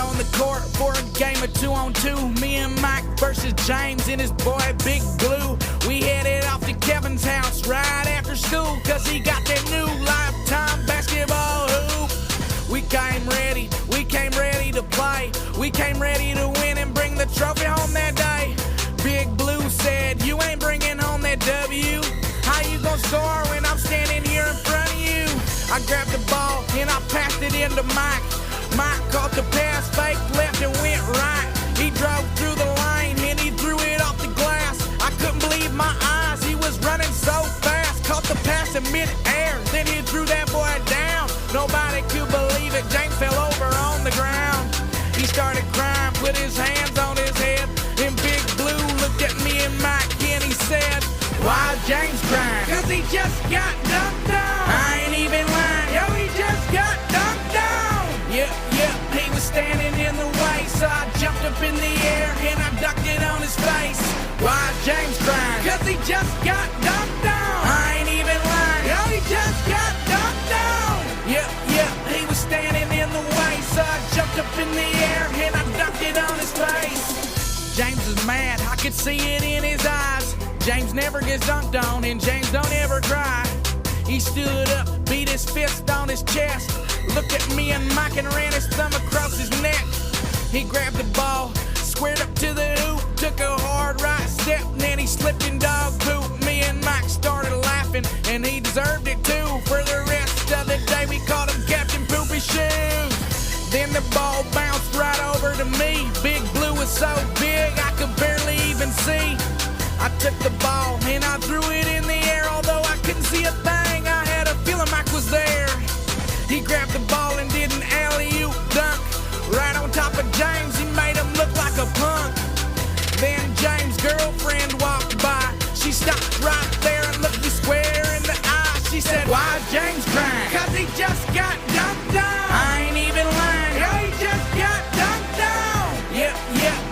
On the court for a game of 2-on-2. Me and Mike versus James and his boy Big Blue. We headed off to Kevin's house right after school, cause he got that new Lifetime basketball hoop. We came ready to play. We came ready to win and bring the trophy home that day. Big Blue said, you ain't bringing home that W. How you gonna score when I'm standing here in front of you? I grabbed the ball and I passed it into Mike. Mike caught the pass, fake left and went right. He drove through the lane and he threw it off the glass. I couldn't believe my eyes, he was running so fast. Caught the pass in mid-air, then he threw that boy down. Nobody could believe it, James fell over on the ground. He started crying, put his hands on his head. And Big Blue looked at me and Mike and he said, why James crying? Cause he just got dunked on. I ain't even lying, yo, he just got dunked on. Yeah, he was standing in the way, so I jumped up in the air and I dunked it on his face. Why James crying? Cause he just got dunked on. I ain't even lying, yo, he just got dunked on. Yeah, he was standing in the way, so I jumped up in the air and I dunked it on his face. James is mad, I could see it in his eyes. James never gets dunked on and James don't ever cry. He stood up, beat his fist on his chest, looked at me and Mike and ran his thumb across his neck. He grabbed the ball, squared up to the hoop, took a hard right step, and then he slipped in dog poop. Me and Mike started laughing, and he deserved it too. For the rest of the day, we called him Captain Poopy Shoes. Then the ball bounced right over to me. Big Blue was so big, I could barely even see. I took the ball and I threw it in the air, although I couldn't see a thing. I had a feeling Mike was there. He grabbed the ball and did an alley-oop dunk right on top of James. He made him look like a punk. Then James' girlfriend walked by. She stopped right there and looked me square in the eye. She said, why James crying? Cause he just got dunked on. I ain't even lying, yo, he just got dunked on. Yeah,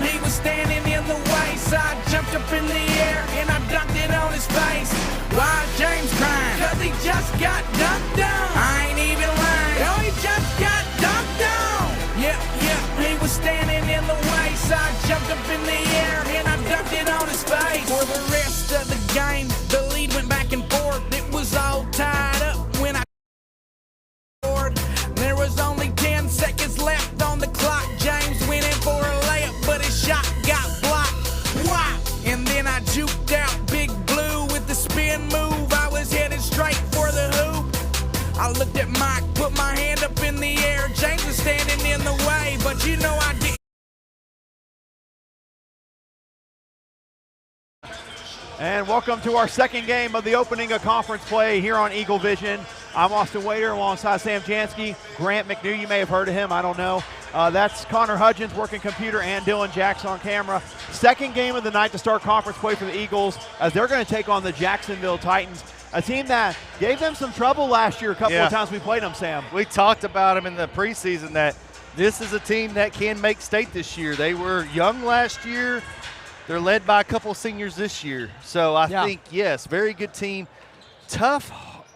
he was standing in the way, so I jumped up in the air and I dunked it on his face. Why James crying? Cause he just got dunked on. I ain't even lying, yo, he just got dunked on. Yeah, he was standing in the way, so I jumped up in the air and I dunked it on his face. For the rest of the game, the lead went back and forth. It was all tied up when I scored. There was only 10 seconds left on the clock. James went in for a layup, but his shot got blocked. Why? And then I juked out Big Blue with the spin move. I was headed straight for the hoop. I looked at Mike, put my hand up in the air. James was standing in the way, but you know I didn't. And welcome to our second game of the opening of conference play here on Eagle Vision. I'm Austin Wader alongside Sam Jansky. Grant McNew, you may have heard of him, I don't know. That's Connor Hudgens working computer and Dylan Jackson on camera. Second game of the night to start conference play for the Eagles as they're going to take on the Jacksonville Titans, a team that gave them some trouble last year a couple of times we played them, Sam. We talked about them in the preseason that this is a team that can make state this year. They were young last year. They're led by a couple of seniors this year. So I think, yes, very good team. Tough,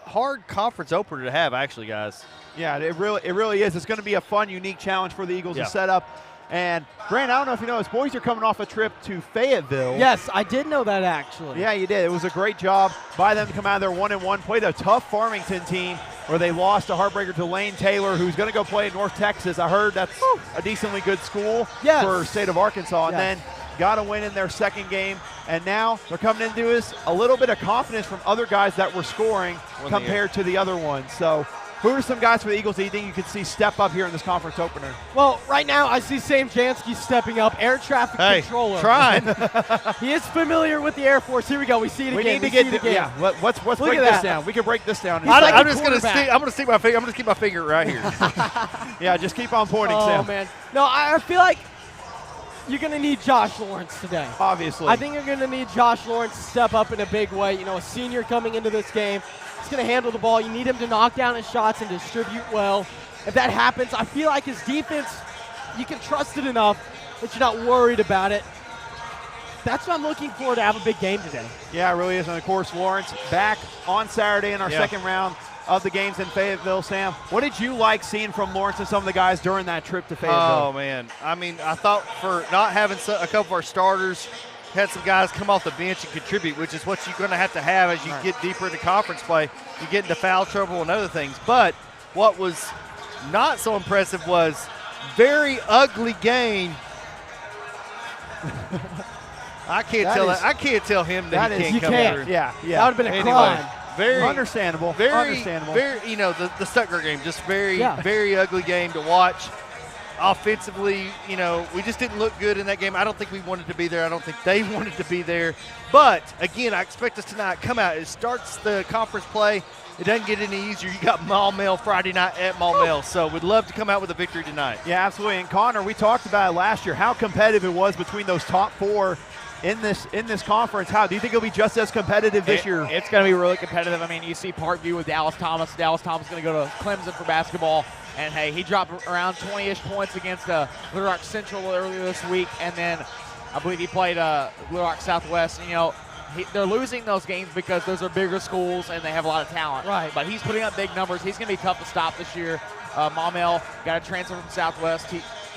hard conference opener to have, actually, guys. Yeah, it really is. It's going to be a fun, unique challenge for the Eagles to set up. And, Grant, I don't know if you know, his boys are coming off a trip to Fayetteville. Yes, I did know that, actually. Yeah, you did. It was a great job by them to come out of there 1-1, played a tough Farmington team where they lost a heartbreaker to Lane Taylor, who's going to go play in North Texas. I heard that's a decently good school for state of Arkansas. And then got a win in their second game, and now they're coming into us a little bit of confidence from other guys that were scoring compared to the other ones. So who are some guys for the Eagles that you think you could see step up here in this conference opener? Well, right now I see Sam Jansky stepping up, air traffic controller. Trying. He is familiar with the Air Force. Here we go. We see it again. We need to get it again. Yeah. Let's break this down. We can break this down. I'm just going to stick my finger. I'm going to keep my finger right here. Yeah, just keep on pointing, Sam. Oh man. No, I feel like you're going to need Josh Lawrence today. Obviously. I think you're going to need Josh Lawrence to step up in a big way. You know, a senior coming into this game. He's going to handle the ball. You need him to knock down his shots and distribute well. If that happens, I feel like his defense, you can trust it enough that you're not worried about it. That's what I'm looking for, to have a big game today. Yeah, it really is. And, of course, Lawrence back on Saturday in our second round of the games in Fayetteville. Sam, what did you like seeing from Lawrence and some of the guys during that trip to Fayetteville? Oh, man. I mean, I thought for not having a couple of our starters, had some guys come off the bench and contribute, which is what you're going to have as you get deeper into conference play. You get into foul trouble and other things. But what was not so impressive was very ugly game. I can't tell him that he can't come through. Yeah. That would have been a crime. Very understandable. Very, you know, the Stuttgart game, just very ugly game to watch. Offensively, you know, we just didn't look good in that game. I don't think we wanted to be there. I don't think they wanted to be there. But, again, I expect us tonight come out. It starts the conference play. It doesn't get any easier. You got Maumelle Friday night at Maumelle. So we'd love to come out with a victory tonight. Yeah, absolutely. And, Connor, we talked about it last year, how competitive it was between those top four in this conference. How do you think it'll be just as competitive this year? It's going to be really competitive. I mean, you see Parkview with Dallas Thomas. Dallas Thomas is going to go to Clemson for basketball. And, hey, he dropped around 20-ish points against Little Rock Central earlier this week. And then I believe he played Little Rock Southwest. And, you know, they're losing those games because those are bigger schools and they have a lot of talent. Right. But he's putting up big numbers. He's going to be tough to stop this year. Maumelle got a transfer from Southwest.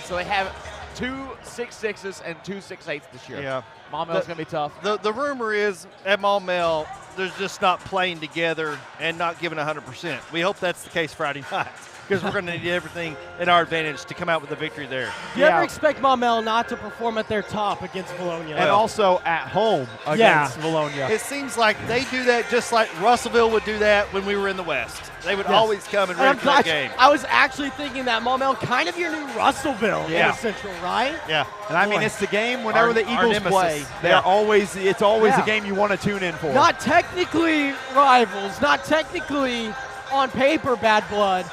So they have 2 6'6" and 2 6'8" this year. Yeah. Maumelle's going to be tough. The rumor is at Maumelle, there's just not playing together and not giving 100%. We hope that's the case Friday night, because we're going to need everything in our advantage to come out with a victory there. Do you ever expect Maumelle not to perform at their top against Vilonia? And also at home against Vilonia. It seems like they do that just like Russellville would do that when we were in the West. They would always come and ready for that game. I was actually thinking that Maumelle kind of your new Russellville in the Central, right? Yeah. And I mean, it's the game whenever the Eagles play. It's always the game you want to tune in for. Not technically rivals, not technically on paper bad blood,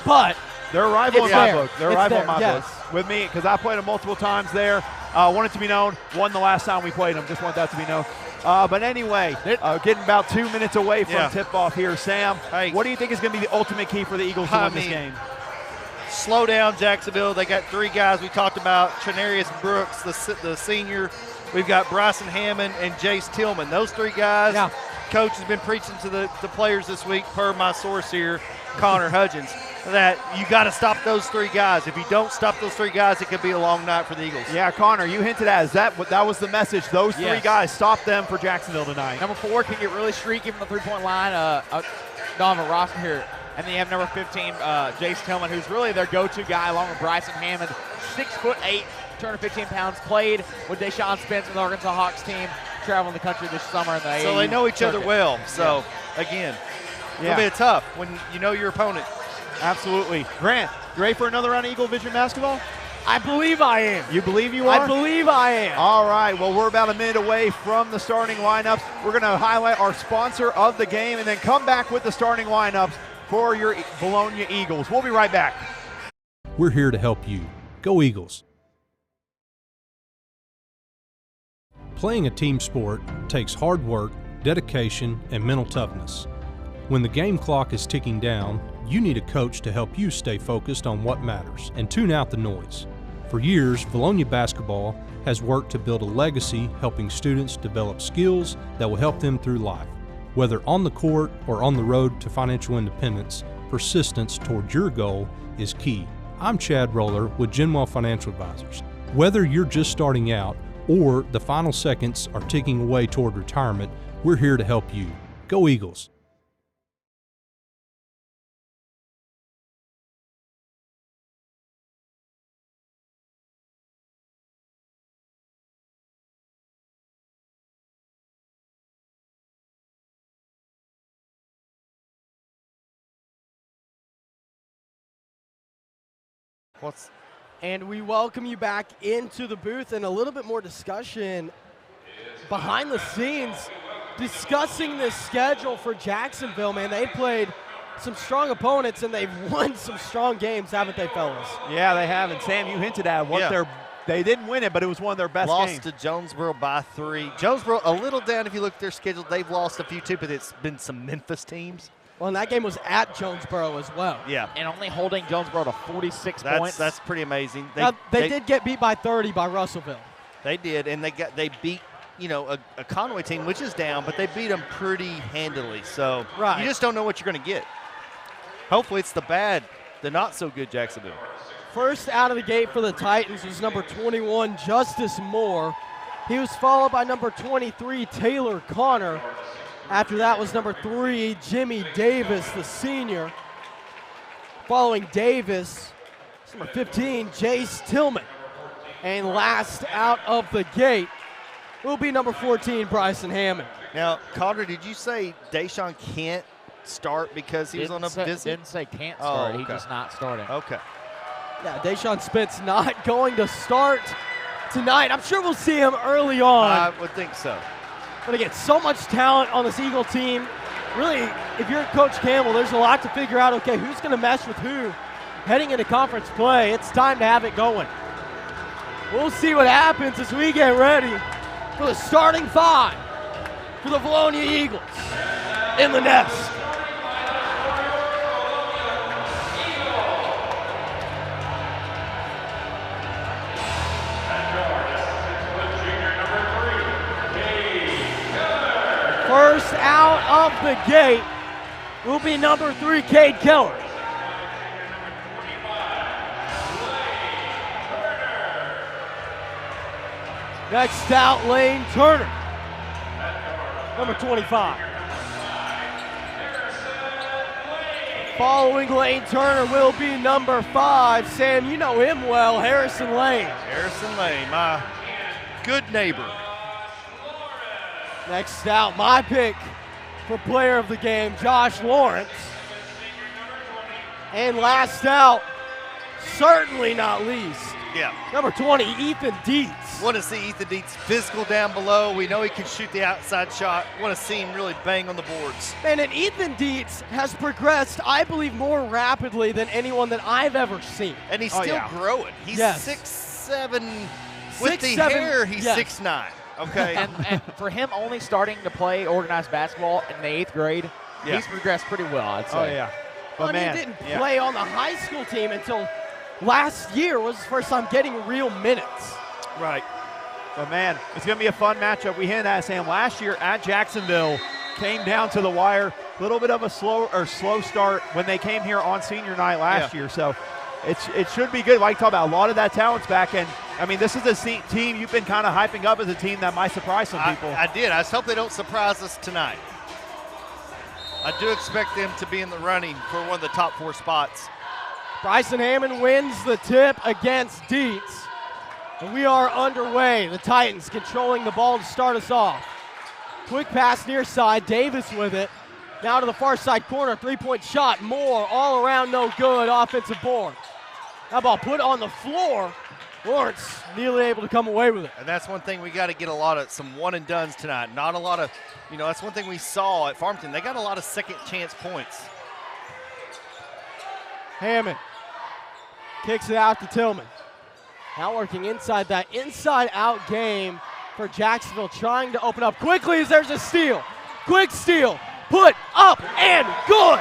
but they're a rival in my book. They're a rival in my book. Yes. With me, because I played them multiple times there. Want it to be known, won the last time we played them. Just want that to be known. But anyway, getting about 2 minutes away from tip-off here. Sam, what do you think is going to be the ultimate key for the Eagles to win this game? Slow down Jacksonville. They got 3 guys we talked about. Trenarius Brooks, the senior. We've got Bryson Hammond and Jace Tillman. Those 3 guys, Coach has been preaching to the players this week, per my source here, Connor Hudgens, that you got to stop those 3 guys. If you don't stop those 3 guys, it could be a long night for the Eagles. Yeah, Connor, you hinted at that was the message. Those 3 guys, stop them for Jacksonville tonight. Number 4 can get really streaky from the three-point line. Don't have a roster here. And then you have number 15, Jace Tillman, who's really their go-to guy, along with Bryson Hammond, 6'8", 215 pounds, played with Deshaun Spence and the Arkansas Hawks team, traveling the country this summer in the So they know each other well. So, again, it'll be tough when you know your opponent. Absolutely. Grant, you ready for another round of Eagle Vision basketball? I believe I am. You believe you are? I believe I am. All right. Well, we're about a minute away from the starting lineups. We're going to highlight our sponsor of the game and then come back with the starting lineups for your Vilonia Eagles. We'll be right back. We're here to help you. Go Eagles. Playing a team sport takes hard work, dedication, and mental toughness. When the game clock is ticking down, you need a coach to help you stay focused on what matters and tune out the noise. For years, Vilonia basketball has worked to build a legacy helping students develop skills that will help them through life. Whether on the court or on the road to financial independence, persistence toward your goal is key. I'm Chad Roller with Genwell Financial Advisors. Whether you're just starting out or the final seconds are ticking away toward retirement, we're here to help you. Go Eagles! And we welcome you back into the booth and a little bit more discussion behind the scenes, discussing this schedule for Jacksonville. Man, they played some strong opponents and they've won some strong games, haven't they, fellas? Yeah, they have. And Sam, you hinted at what They didn't win it, but it was one of their best games. Lost to Jonesboro by 3. Jonesboro a little down if you look at their schedule. They've lost a few too, but it's been some Memphis teams. Well, and that game was at Jonesboro as well. Yeah. And only holding Jonesboro to 46 points. That's pretty amazing. They did get beat by 30 by Russellville. They did, and they beat a Conway team, which is down, but they beat them pretty handily. So you just don't know what you're going to get. Hopefully it's the not so good Jacksonville. First out of the gate for the Titans was number 21, Justice Moore. He was followed by number 23, Taylor Connor. After that was number 3, Jimmy Davis, the senior. Following Davis, number 15, Jace Tillman. And last out of the gate will be number 14, Bryson Hammond. Now, Connor, did you say Deshaun can't start because he was on a visit? Didn't say can't start. Okay. He's just not starting. Okay. Yeah, Deshaun Spitz not going to start tonight. I'm sure we'll see him early on. I would think so. But again, so much talent on this Eagle team. Really, if you're Coach Campbell, there's a lot to figure out. Okay, who's going to mesh with who heading into conference play? It's time to have it going. We'll see what happens as we get ready for the starting 5 for the Vilonia Eagles in the nest. First out of the gate will be number 3, Cade Keller. Next out, Lane Turner, number 25. Following Lane Turner will be number 5. Sam, you know him well, Harrison Lane. Harrison Lane, my good neighbor. Next out, my pick for player of the game, Josh Lawrence. And last out, certainly not least, number 20, Ethan Dietz. Want to see Ethan Dietz physical down below. We know he can shoot the outside shot. Want to see him really bang on the boards. And Ethan Dietz has progressed, I believe, more rapidly than anyone that I've ever seen. And he's still growing. He's 6'7". With the hair, he's 6'9". Okay. and for him only starting to play organized basketball in the 8th grade, he's progressed pretty well, I'd say. Oh, yeah. But he didn't play on the high school team until last year was his first time getting real minutes. Right. But, man, it's going to be a fun matchup. We hinted at, Sam, last year at Jacksonville, came down to the wire. A little bit of a slow start when they came here on senior night last year. So it should be good. Like you talk about, a lot of that talent's back. And, I mean, this is a team you've been kind of hyping up as a team that might surprise some people. I did. I just hope they don't surprise us tonight. I do expect them to be in the running for one of the top 4 spots. Bryson Hammond wins the tip against Dietz. And we are underway. The Titans controlling the ball to start us off. Quick pass near side. Davis with it. Now to the far side corner. 3-point shot. Moore all around, no good. Offensive board. That ball put on the floor. Lawrence nearly able to come away with it. And that's one thing we got to get some one-and-dones tonight. Not a lot of, that's one thing we saw at Farmington. They got a lot of second-chance points. Hammond kicks it out to Tillman. Now working inside that inside-out game for Jacksonville, trying to open up quickly as there's a steal. Quick steal, put up and good.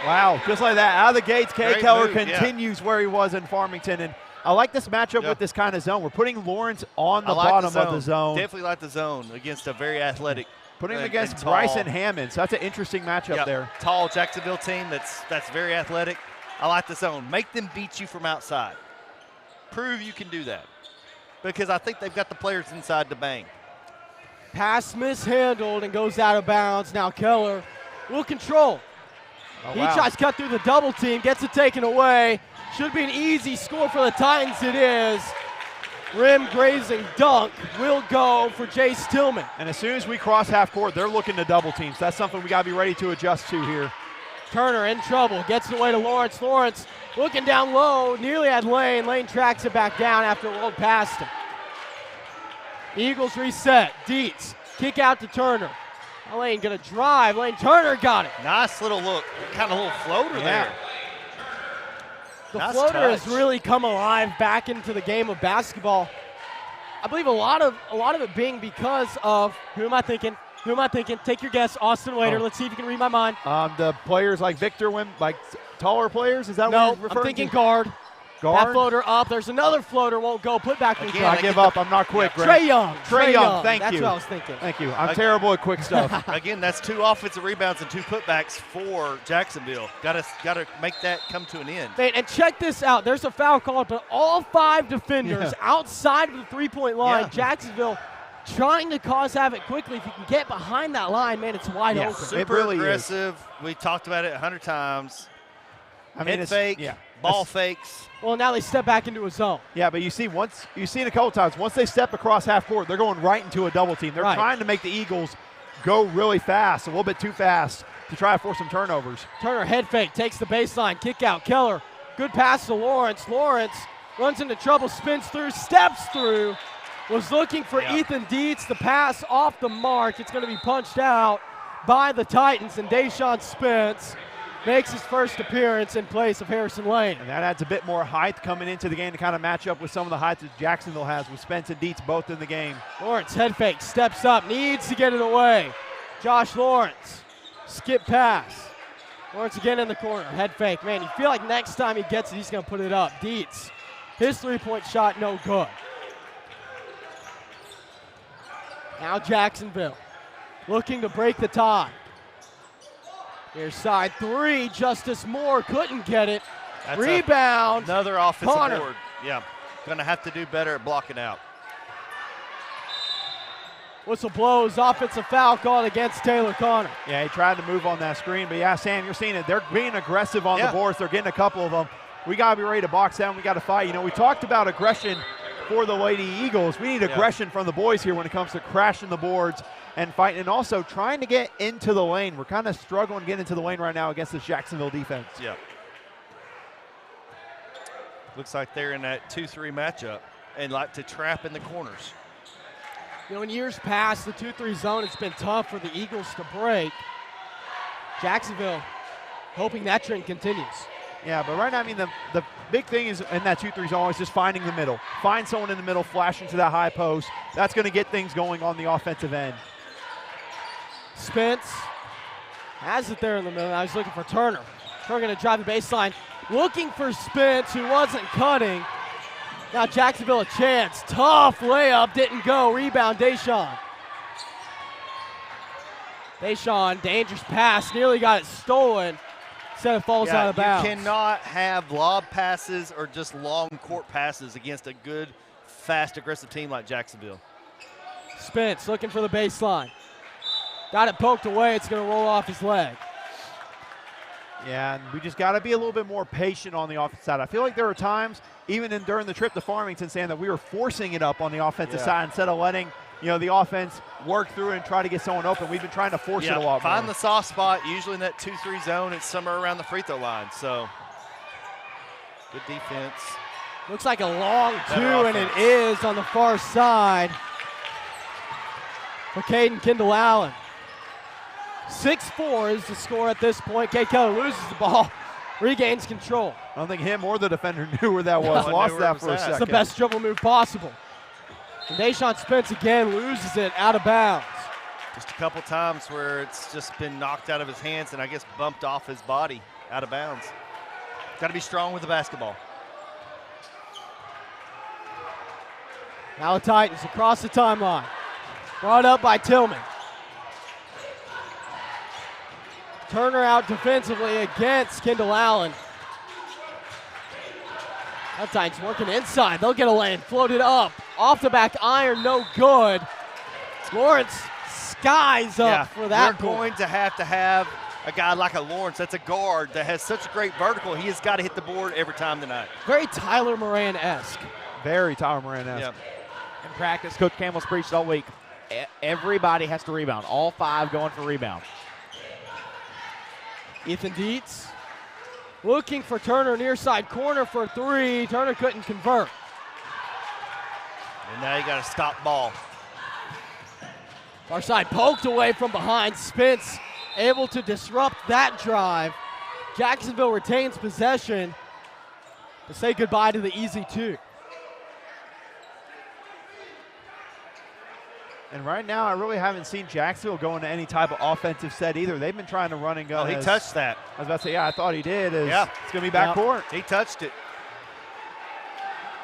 Wow, just like that, out of the gates, Cade Keller continues where he was in Farmington. And I like this matchup with this kind of zone. We're putting Lawrence on the bottom of the zone. Definitely like the zone against a very athletic. Putting him against Bryson Hammond. So that's an interesting matchup there. Tall Jacksonville team that's very athletic. I like the zone. Make them beat you from outside. Prove you can do that. Because I think they've got the players inside to bang. Pass mishandled and goes out of bounds. Now Keller will control. He tries to cut through the double team, gets it taken away. Should be an easy score for the Titans. It is. Rim grazing dunk will go for Jace Tillman. And as soon as we cross half court, they're looking to double teams. That's something we got to be ready to adjust to here. Turner in trouble, gets it away to Lawrence. Lawrence looking down low, nearly had Lane. Lane tracks it back down after it rolled past him. Eagles reset. Dietz, kick out to Turner. Lane gonna drive. Lane Turner got it. Nice little look, kind of little floater there. The floater has really come alive back into the game of basketball. I believe a lot of it being because of who am I thinking? Take your guess, Austin Waiter. Let's see if you can read my mind. The players like Victor, like taller players. Is that no, what you're referring I'm thinking to? guard. Guard. That floater up. There's another floater. Won't go. Put back in the I give up. I'm not quick. Yeah. Trey Young. Trey Young. Thank That's you. what I was thinking. Thank you. I'm terrible at quick stuff. Again, that's 2 offensive rebounds and 2 putbacks for Jacksonville. Got to make that come to an end. Man, and check this out. There's a foul called, but all 5 defenders outside of the three-point line. Yeah. Jacksonville trying to cause havoc quickly. If you can get behind that line, man, it's wide open. Super really aggressive. We talked about it 100 times. I mean, Head fake, ball fakes. Well, now they step back into a zone. Yeah, but you've seen it a couple times. Once they step across half court, they're going right into a double team. They're trying to make the Eagles go really fast, a little bit too fast to try to force some turnovers. Turner head fake, takes the baseline, kick out. Keller, good pass to Lawrence. Lawrence runs into trouble, spins through, steps through. Was looking for Ethan Dietz. The pass off the mark. It's going to be punched out by the Titans, and Deshaun Spence makes his first appearance in place of Harrison Lane. And that adds a bit more height coming into the game to kind of match up with some of the height that Jacksonville has with Spence and Dietz both in the game. Lawrence head fake, steps up, needs to get it away. Josh Lawrence, skip pass. Lawrence again in the corner, head fake. Man, you feel like next time he gets it, he's going to put it up. Dietz, his three-point shot, no good. Now Jacksonville looking to break the tie. Here's side 3. Justice Moore couldn't get it. That's Rebound. Another offensive Connor. board. Yeah, going to have to do better at blocking out. Whistle blows. Offensive foul called against Taylor Connor. Yeah, he tried to move on that screen, but yeah, Sam, you're seeing it. They're being aggressive on the boards. They're getting a couple of them. We got to be ready to box down. We got to fight. You know, we talked about aggression for the Lady Eagles. We need aggression from the boys here when it comes to crashing the boards and fighting, and also trying to get into the lane. We're kind of struggling to get into the lane right now against this Jacksonville defense. Yeah. Looks like they're in that 2-3 matchup and like to trap in the corners. You know, in years past, the 2-3 zone, it's been tough for the Eagles to break. Jacksonville hoping that trend continues. Yeah, but right now, I mean, the big thing is in that 2-3 zone is just finding the middle. Find someone in the middle, flash into that high post. That's going to get things going on the offensive end. Spence has it there in the middle. Now he's looking for Turner. Turner going to drive the baseline. Looking for Spence, who wasn't cutting. Now Jacksonville a chance. Tough layup, didn't go. Rebound, Deshaun. Deshaun, dangerous pass, nearly got it stolen. Instead it falls out of bounds. You cannot have lob passes or just long court passes against a good, fast, aggressive team like Jacksonville. Spence looking for the baseline. Got it poked away. It's going to roll off his leg. Yeah, and we just got to be a little bit more patient on the offensive side. I feel like there were times, even during the trip to Farmington, saying that we were forcing it up on the offensive side instead of letting the offense work through and try to get someone open. We've been trying to force it a lot more. Find the soft spot. Usually in that 2-3 zone, it's somewhere around the free throw line. So good defense. Looks like a long two, and it is on the far side for Caden Kendall Allen. 6-4 is the score at this point. Kay Keller loses the ball, regains control. I don't think him or the defender knew where that was. Lost that for a second. It's the best dribble move possible. And Deshaun Spence again loses it out of bounds. Just a couple times where it's just been knocked out of his hands and I guess bumped off his body out of bounds. Got to be strong with the basketball. Now the Titans across the timeline. Brought up by Tillman. Turner out defensively against Kendall Allen. Now Titans working inside. They'll get a lane. Floated up. Off the back iron, no good. Lawrence skies up for that. You're going to have a guy like a Lawrence that's a guard that has such a great vertical. He has got to hit the board every time tonight. Very Tyler Moran-esque. Very Tyler Moran-esque. Yep. In practice, Coach Campbell's preached all week. Everybody has to rebound. All 5 going for rebound. Ethan Dietz looking for Turner near side corner for 3. Turner couldn't convert. And now you got to stop ball. Far side poked away from behind. Spence able to disrupt that drive. Jacksonville retains possession to say goodbye to the easy 2. And right now, I really haven't seen Jacksonville go into any type of offensive set either. They've been trying to run and go. Oh, he touched that. I was about to say, yeah, I thought he did. Yeah. It's going to be backcourt. He touched it.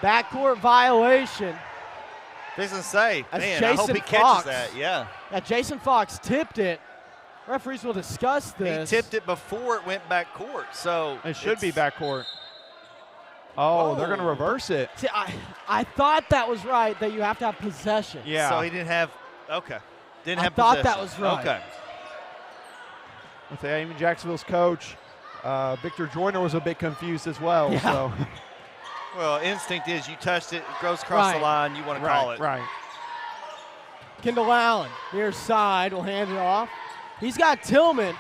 Backcourt violation. Doesn't say. That's Man, I hope Jason he catches Fox. that. Yeah. Yeah, Jason Fox tipped it. Referees will discuss this. He tipped it before it went backcourt, so It should be backcourt. Oh, they're going to reverse it. See, I thought that was right, that you have to have possession. Yeah. So he didn't have. Okay. Didn't I have thought possession. that was right. Okay. I'll say even Jacksonville's coach, Victor Joyner, was a bit confused as well. Yeah. So. Well, instinct is you touched it, it goes across the line, you want to call it. Right. Kendall Allen, near side, will hand it off. He's got Tillman.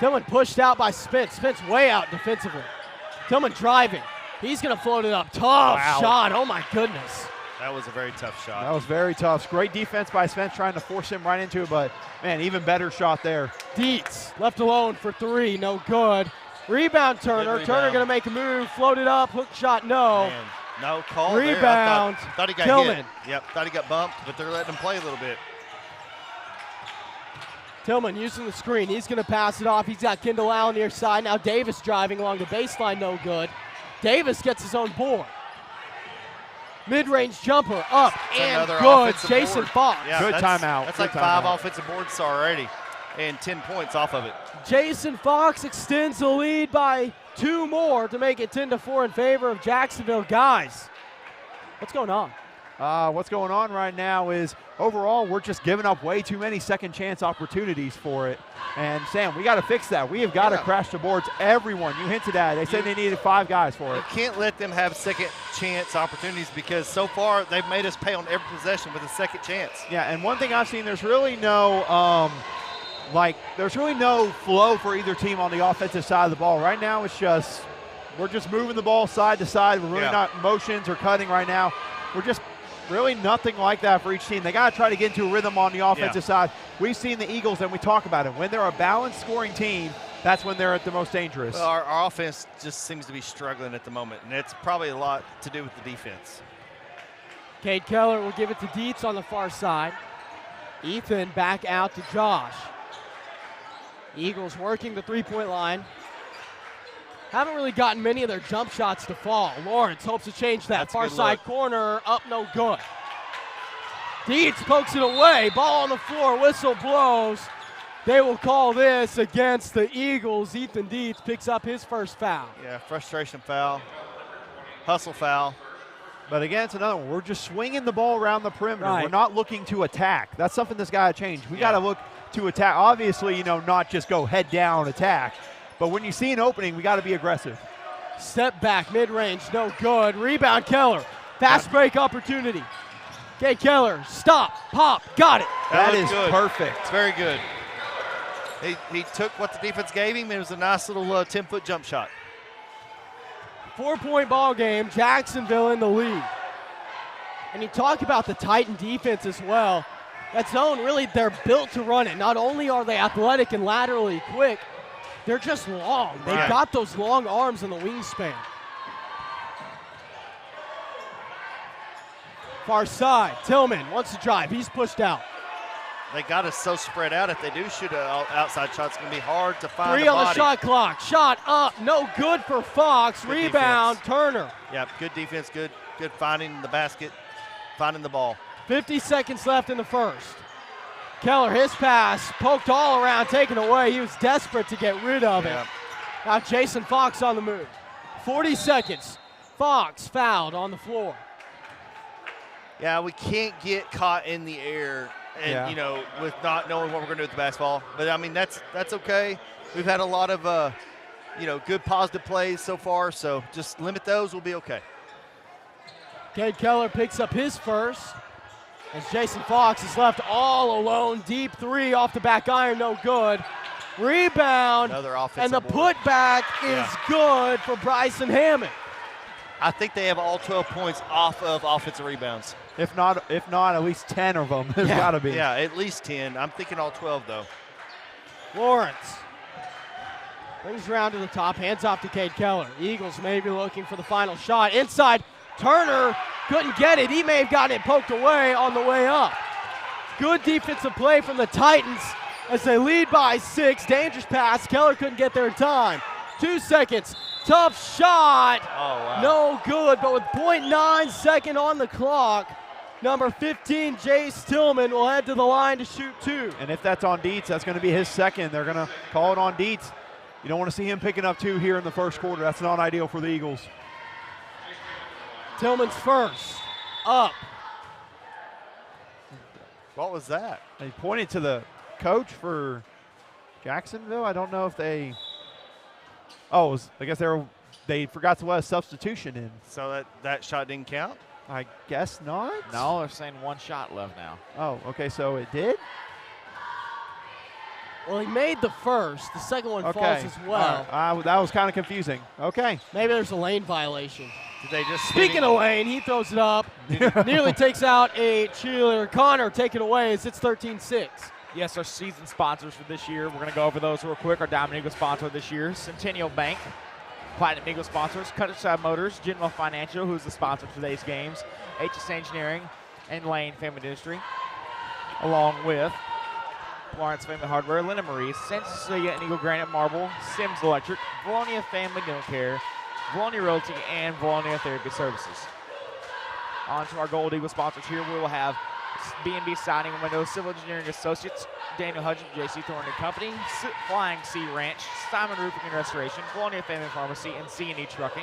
Tillman pushed out by Spence. Spence way out defensively. Tillman driving. He's going to float it up. Tough shot. Oh, my goodness. That was a very tough shot. That was very tough. Great defense by Spence trying to force him right into it, but, man, even better shot there. Dietz left alone for three. No good. Rebound Turner. Rebound. Turner going to make a move. Float it up. Hook shot. No. Man, no call Rebound. there. Thought he got Tillman. hit. Yep, thought he got bumped, but they're letting him play a little bit. Tillman using the screen. He's going to pass it off. He's got Kendall Allen near side. Now Davis driving along the baseline. No good. Davis gets his own board. Mid-range jumper up and Another good. offensive Jason board. Fox. Yeah, Good that's- timeout. That's Good like 5 timeout. offensive boards already and 10 points off of it. Jason Fox extends the lead by 2 more to make it 10-4 in favor of Jacksonville. Guys, what's going on? What's going on right now is overall we're just giving up way too many second chance opportunities for it. And Sam, we got to fix that. We have got to crash the boards. Everyone, you hinted at it. They said they needed 5 guys for You it. can't let them have second chance opportunities because so far they've made us pay on every possession with a second chance. Yeah, and one thing I've seen, there's really no there's really no flow for either team on the offensive side of the ball. Right now it's just we're just moving the ball side to side. We're really not motions or cutting right now. We're just really nothing like that for each team. They got to try to get into a rhythm on the offensive side. We've seen the Eagles, and we talk about it. When they're a balanced scoring team, that's when they're at the most dangerous. Well, our offense just seems to be struggling at the moment, and it's probably a lot to do with the defense. Cade Keller will give it to Dietz on the far side. Ethan back out to Josh. Eagles working the three-point line. Haven't really gotten many of their jump shots to fall. Lawrence hopes to change that. That's a Far good side look. corner, up no good. Dietz pokes it away. Ball on the floor, whistle blows. They will call this against the Eagles. Ethan Dietz picks up his first foul. Yeah, frustration foul, hustle foul. But again, it's another one. We're just swinging the ball around the perimeter. Right. We're not looking to attack. That's something that's got to change. We got to look to attack. Obviously, not just go head down attack. But when you see an opening, we got to be aggressive. Step back, mid-range, no good. Rebound, Keller. Fast break opportunity. Okay, Keller, stop, pop, got it. That looked is good. perfect. It's very good. He took what the defense gave him. It was a nice little 10-foot jump shot. 4-point ball game, Jacksonville in the lead. And you talk about the Titan defense as well. That zone, really, they're built to run it. Not only are they athletic and laterally quick, they're just long. They've got those long arms in the wingspan. Far side, Tillman wants to drive. He's pushed out. They got us so spread out. If they do shoot an outside shot, it's going to be hard to find 3 the on the body. shot clock. Shot up, no good for Fox. Good Rebound, defense. Turner. Yep, good defense, good finding the basket, finding the ball. 50 seconds left in the first. Keller, his pass, poked all around, taken away. He was desperate to get rid of it. Now Jason Fox on the move. 40 seconds. Fox fouled on the floor. Yeah, we can't get caught in the air and, with not knowing what we're going to do with the basketball. But, I mean, that's okay. We've had a lot of, good positive plays so far, so just limit those, we'll be okay. Cade Keller picks up his first as Jason Fox is left all alone. Deep 3 off the back iron, no good. Rebound, Another offensive and the board. putback is good for Bryson Hammond. I think they have all 12 points off of offensive rebounds. If not, at least 10 of them. There's got to be. Yeah, at least 10. I'm thinking all 12, though. Lawrence brings around to the top, hands off to Cade Keller. Eagles may be looking for the final shot. Inside, Turner couldn't get it. He may have gotten it poked away on the way up. Good defensive play from the Titans as they lead by 6. Dangerous pass. Keller couldn't get there in time. 2 seconds. Tough shot. Oh, wow. No good, but with 0.9 second on the clock, number 15, Jace Tillman, will head to the line to shoot 2. And if that's on Dietz, that's going to be his second. They're going to call it on Dietz. You don't want to see him picking up 2 here in the first quarter. That's not ideal for the Eagles. Tillman's first. Up. What was that? They pointed to the coach for Jacksonville. I don't know if they – oh, I guess they forgot to let a substitution in. So that shot didn't count? I guess not. No, they're saying 1 shot left now. Oh, okay, so it did? Well, he made the first. The second one Okay. falls as well. All right. That was kind of confusing. Okay. Maybe there's a lane violation. Did they just Speaking of lane, he throws it up. Nearly takes out a cheerleader. Connor, take it away as it's 13-6. Yes, our season sponsors for this year. We're going to go over those real quick. Our Diamond Eagle sponsor this year, Centennial Bank. Platinum Eagle sponsors, Countryside Motors, General Financial, who's the sponsor of today's games, HS Engineering, and Lane Family Dentistry, along with Florence Family Hardware, Linda Marie's, San Cecilia and Eagle Granite Marble, Sims Electric, Vilonia Family Dental Care, Vilonia Realty, and Vilonia Therapy Services. On to our Gold Eagle sponsors here. We will have B&B Siding and Windows, Civil Engineering Associates, Daniel Hudgens, J.C. Thorne and Company, Flying Sea Ranch, Simon Roofing and Restoration, Vilonia Family Pharmacy, and C&E Trucking.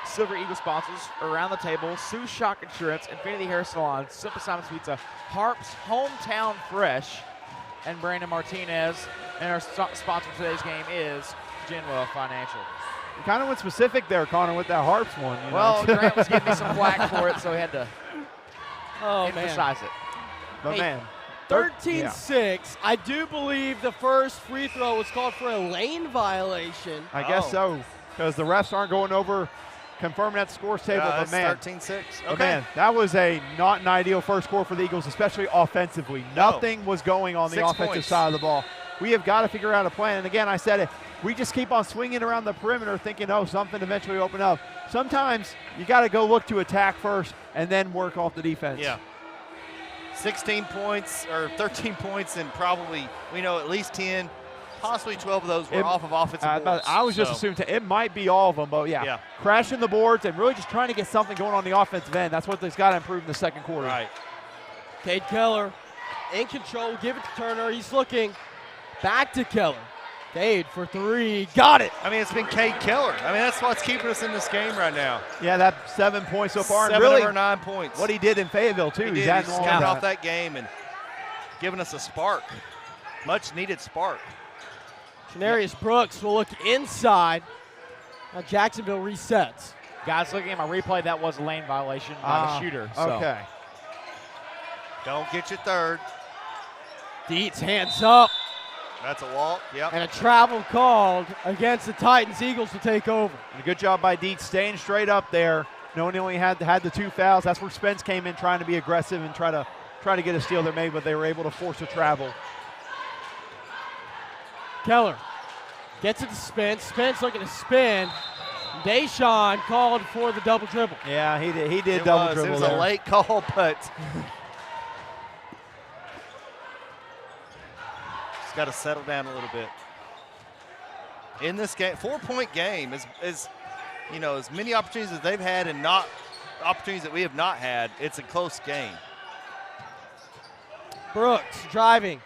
Silver Eagle sponsors around the table, Sue Shock Insurance, Infinity Hair Salon, Simple Simon's Pizza, Harp's Hometown Fresh, and Brandon Martinez. And our sponsor for today's game is Genwell Financial. You kind of went specific there, Connor, with that Harps one. You Well, know? Grant was giving me some flack for it, so he had to Oh, man. emphasize it. But Hey, man. 13-6. I do believe the first free throw was called for a lane violation. I guess so, because the refs aren't going over confirming at the scores table. But That's man, 13-6. but Okay. man, that was not an ideal first quarter for the Eagles, especially offensively. Nothing was going on the 6 offensive points. side of the ball. We have got to figure out a plan. And again, I said it. We just keep on swinging around the perimeter thinking, oh, something eventually open up. Sometimes you got to go look to attack first and then work off the defense. Yeah. 16 points or 13 points and probably, we know, at least 10, possibly 12 of those were off of offensive boards. I was just So, assuming it might be all of them, but yeah. Crashing the boards and really just trying to get something going on the offensive end. That's what they've got to improve in the second quarter. Right. Cade Keller in control. Give it to Turner. He's looking back to Keller. Cade for 3. Got it. I mean, it's been Cade Keller. I mean, that's what's keeping us in this game right now. Yeah, that 7 points so far. 7 and really, of our 9 points. what he did in Fayetteville, too. He He's did. adding He's on capped to off that. that game and giving us a spark. Much needed spark. Shenarius Brooks will look inside. Now Jacksonville resets. Guys, looking at my replay, that was a lane violation by the shooter. So. Okay. Don't get your third. Dietz hands up. That's a walk. Yep. And a travel called against the Titans. Eagles to take over. And a good job by Dietz staying straight up there, knowing he only had the 2 fouls. That's where Spence came in trying to be aggressive and try to get a steal there made, but they were able to force a travel. Keller gets it to Spence. Spence looking to spin. Deshaun called for the double dribble. Yeah, he did. He did double dribble. It was there. a late call, but just got to settle down a little bit. In this game, 4-point game is you know, as many opportunities as they've had and not opportunities that we have not had. It's a close game. Brooks driving.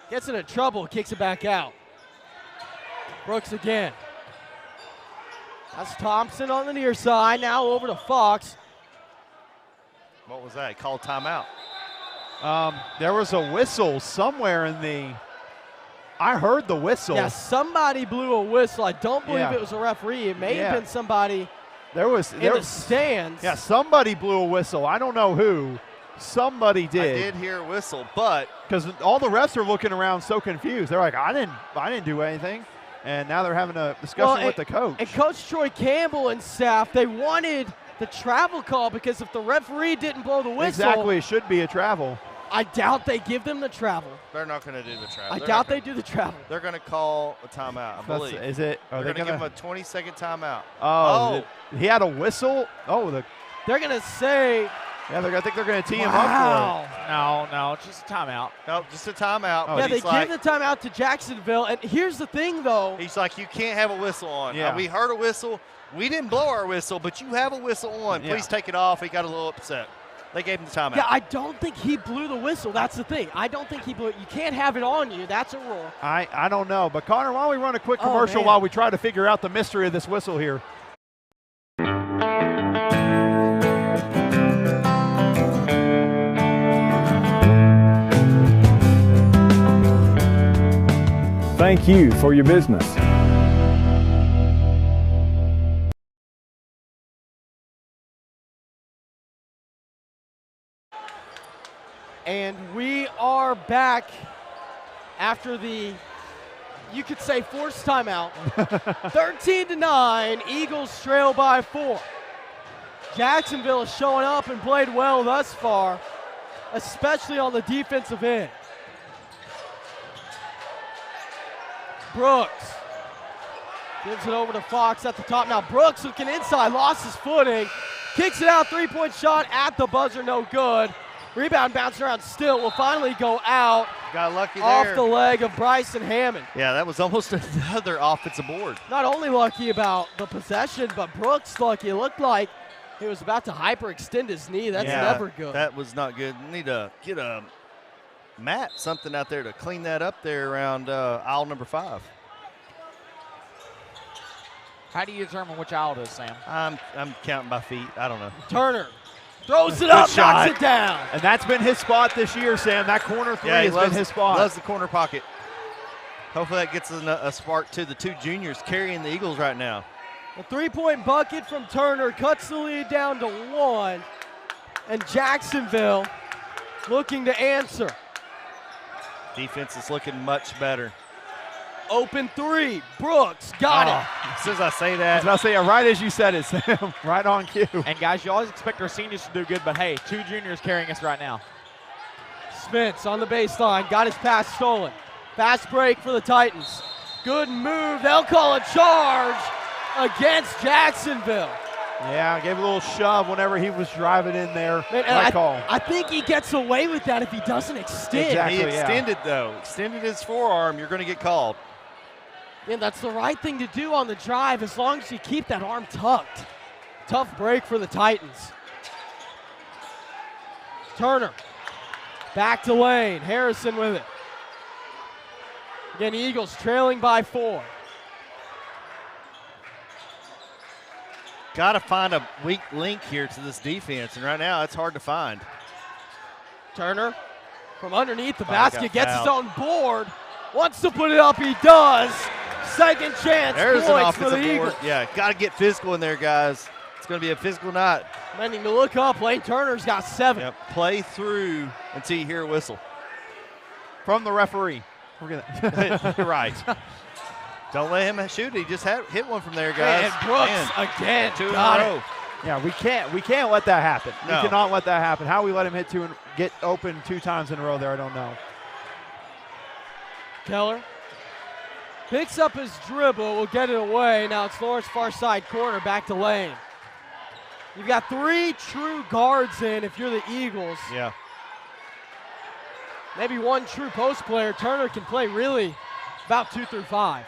Gets into trouble, kicks it back out. Brooks again. That's Thompson on the near side. Now over to Fox. What was that? He called timeout. There was a whistle somewhere in the. I heard the whistle. Yeah, somebody blew a whistle. I don't believe Yeah. it was a referee. It may Yeah. have been somebody There was in the stands. Yeah, somebody blew a whistle. I don't know who. Somebody I did. did hear a whistle, but Because all the refs are looking around so confused. They're like, I didn't do anything. And now they're having a discussion with the coach. And Coach Troy Campbell and staff, they wanted the travel call because if the referee didn't blow the whistle, Exactly, it should be a travel. I doubt they give them the travel. they're not going to do the travel. I doubt they do the travel. They're going to call a timeout, I believe. Is it? Are They're they going to give him a 20-second timeout. Oh, he had a whistle. Oh, They're going to say Yeah, I think they're going to tee him up for it. No, just a timeout. Nope, just a timeout. Oh, yeah, But they he's like, give the timeout to Jacksonville. And here's the thing, though. he's like, you can't have a whistle on. Yeah. We heard a whistle. We didn't blow our whistle, but you have a whistle on. Yeah. Please take it off. He got a little upset. They gave him the timeout. Yeah, I don't think he blew the whistle. That's the thing. I don't think he blew it. You can't have it on you. That's a rule. I don't know. But, Connor, why don't we run a quick commercial man. while we try to figure out the mystery of this whistle here? Thank you for your business. And we are back after the, you could say, forced timeout. 13-9, Eagles trail by 4. Jacksonville is showing up and played well thus far, especially on the defensive end. Brooks gives it over to Fox at the top. Now Brooks looking inside, lost his footing, kicks it out, three-point shot at the buzzer, no good. Rebound bouncing around still, will finally go out. Got lucky Off there. the leg of Bryson Hammond. Yeah, that was almost another offensive board. Not only lucky about the possession, but Brooks lucky. It looked like he was about to hyperextend his knee. That's Yeah, never good. That was not good. Need to get a mat, something out there to clean that up there around aisle number 5. How do you determine which aisle it is, Sam? I'm counting by feet. I don't know. Turner throws it up, shot. knocks it down. And that's been his spot this year, Sam. That corner three Yeah, he has been his spot. Loves the corner pocket. Hopefully that gets a spark to the 2 juniors carrying the Eagles right now. A three-point bucket from Turner cuts the lead down to 1. And Jacksonville looking to answer. Defense is looking much better. Open three. Brooks got it. As soon as I say I was that, about to say, right as you said it, Sam. Right on cue. And guys, you always expect our seniors to do good, but hey, 2 juniors carrying us right now. Spence on the baseline, got his pass stolen. Fast break for the Titans. Good move. They'll call a charge against Jacksonville. Yeah, gave a little shove whenever he was driving in there. Man, and Right call. I think he gets away with that if he doesn't extend. Exactly. he yeah. extended though. Extended his forearm. You're going to get called. And that's the right thing to do on the drive as long as you keep that arm tucked. Tough break for the Titans. Turner back to Lane. Harrison with it. Again, Eagles trailing by 4. Got to find a weak link here to this defense, and right now it's hard to find. Turner from underneath the Got basket gets his fouled. own board. Wants to put it up, he does. Second chance There's an points for the offensive Eagles. board. Yeah, got to get physical in there, guys. It's going to be a physical night. Meaning to look up, Lane Turner's got 7. Yep. Play through until you hear a whistle. From the referee. We're gonna Right. Don't let him shoot. He just hit one from there, guys. And Brooks again, 2 in a got row. it. Yeah, we can't let that happen. No. We cannot let that happen. How we let him hit 2 and get open 2 times in a row there, I don't know. Keller picks up his dribble, will get it away. Now it's Lawrence far side corner, back to Lane. You've got 3 true guards in if you're the Eagles. Yeah. Maybe 1 true post player. Turner can play really about 2 through 5.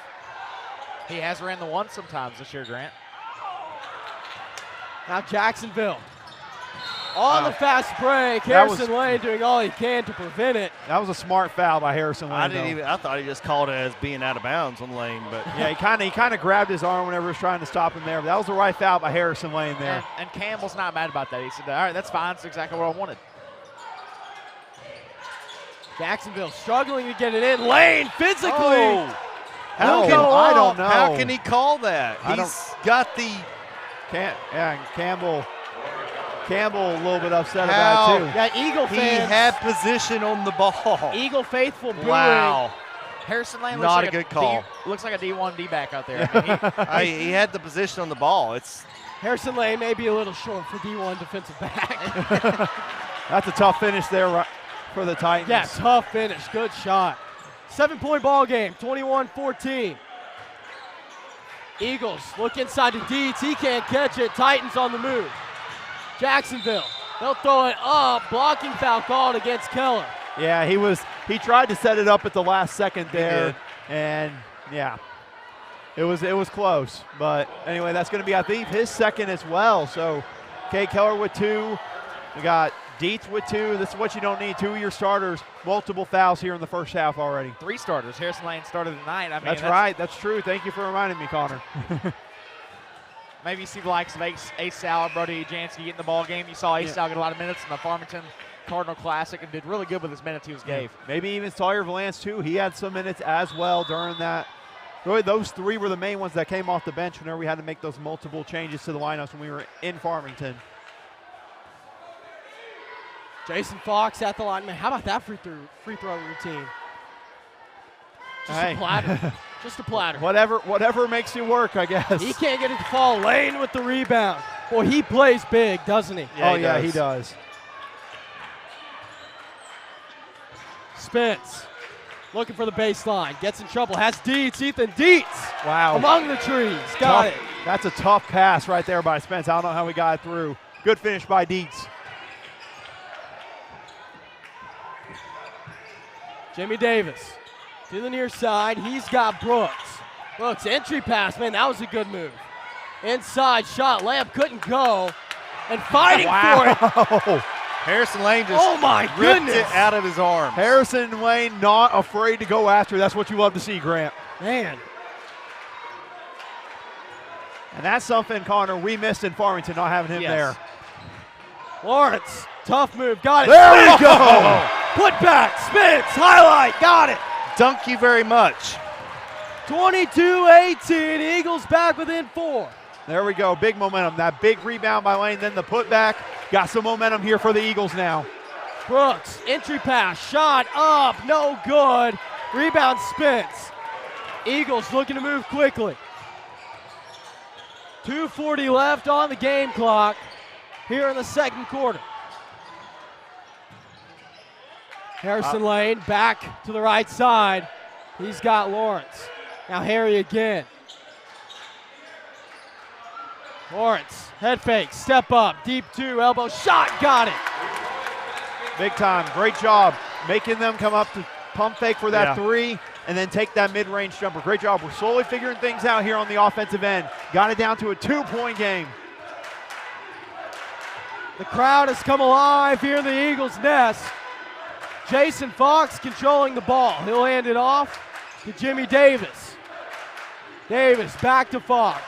He has ran the 1 sometimes this year, Grant. Now Jacksonville on the fast break. That was- Harrison Lane doing all he can to prevent it. That was a smart foul by Harrison Lane. I thought he just called it as being out of bounds on the lane, but Yeah, he kind of grabbed his arm whenever he was trying to stop him there. But that was the right foul by Harrison Lane there. And Campbell's not mad about that. He said, all right, that's fine. That's exactly what I wanted. Jacksonville struggling to get it in. Lane physically. Oh, How He'll can, go I off. don't know. how can he call that? I don't- He's got the And Campbell a little bit upset How? about it too. Yeah, Eagle he fans. had position on the ball. Eagle faithful booing. Wow. Harrison Lane looks Not like a good call. Looks like a D1 D-back out there. I mean, He had the position on the ball. It's Harrison Lane may be a little short for D1 defensive back. That's a tough finish there for the Titans. Yeah, tough finish. Good shot. 7-point ball game, 21-14. Eagles look inside to Deeds. He can't catch it. Titans on the move. Jacksonville They'll throw it up. Blocking foul called against Keller. Yeah, he tried to set it up at the last second there, and yeah, it was close. But anyway, that's going to be, I think, his second as well. So, Kay Keller with 2. We got Dietz with 2. This is what you don't need. 2 of your starters, multiple fouls here in the first half already. 3 starters. Harrison Lane started tonight. I mean, that's right. That's true. Thank you for reminding me, Connor. Maybe you see the likes of Ace Sauer, Brody Jansky get in the ball game. You saw Ace Sauer get a lot of minutes in the Farmington Cardinal Classic and did really good with his minutes he was gave. Maybe even Sawyer Valance too. He had some minutes as well during that. Really, those 3 were the main ones that came off the bench whenever we had to make those multiple changes to the lineups when we were in Farmington. Jason Fox at the line. Man, how about that free throw routine? Just a platter. Just a platter. Whatever makes you work, I guess. He can't get it to fall. Lane with the rebound. Boy, he plays big, doesn't he? Yeah, he does. Spence looking for the baseline. Gets in trouble. Has Dietz. Ethan Dietz. Wow. Among the trees. Got it. That's a tough pass right there by Spence. I don't know how he got it through. Good finish by Dietz. Jimmy Davis to the near side. He's got Brooks. Brooks, entry pass. Man, that was a good move. Inside shot. Layup couldn't go. And fighting for it. Harrison Lane just ripped it out of his arms. Harrison Lane not afraid to go after. That's what you love to see, Grant. Man. And that's something, Connor, we missed in Farmington, not having him there. Lawrence, tough move. Got it. There we go. Put back. Spins. Highlight. Got it. Thank you very much. 22-18. Eagles back within 4. There we go. Big momentum. That big rebound by Lane, then the putback. Got some momentum here for the Eagles now. Brooks, entry pass, shot up, no good. Rebound Spence. Eagles looking to move quickly. 2:40 left on the game clock here in the second quarter. Harrison Lane back to the right side. He's got Lawrence. Now Harry again. Lawrence, head fake, step up, deep 2, elbow shot, got it. Big time, great job making them come up to pump fake for that 3 and then take that mid-range jumper. Great job, we're slowly figuring things out here on the offensive end. Got it down to a 2-point game. The crowd has come alive here in the Eagles' nest. Jason Fox controlling the ball. He'll hand it off to Jimmy Davis. Davis back to Fox.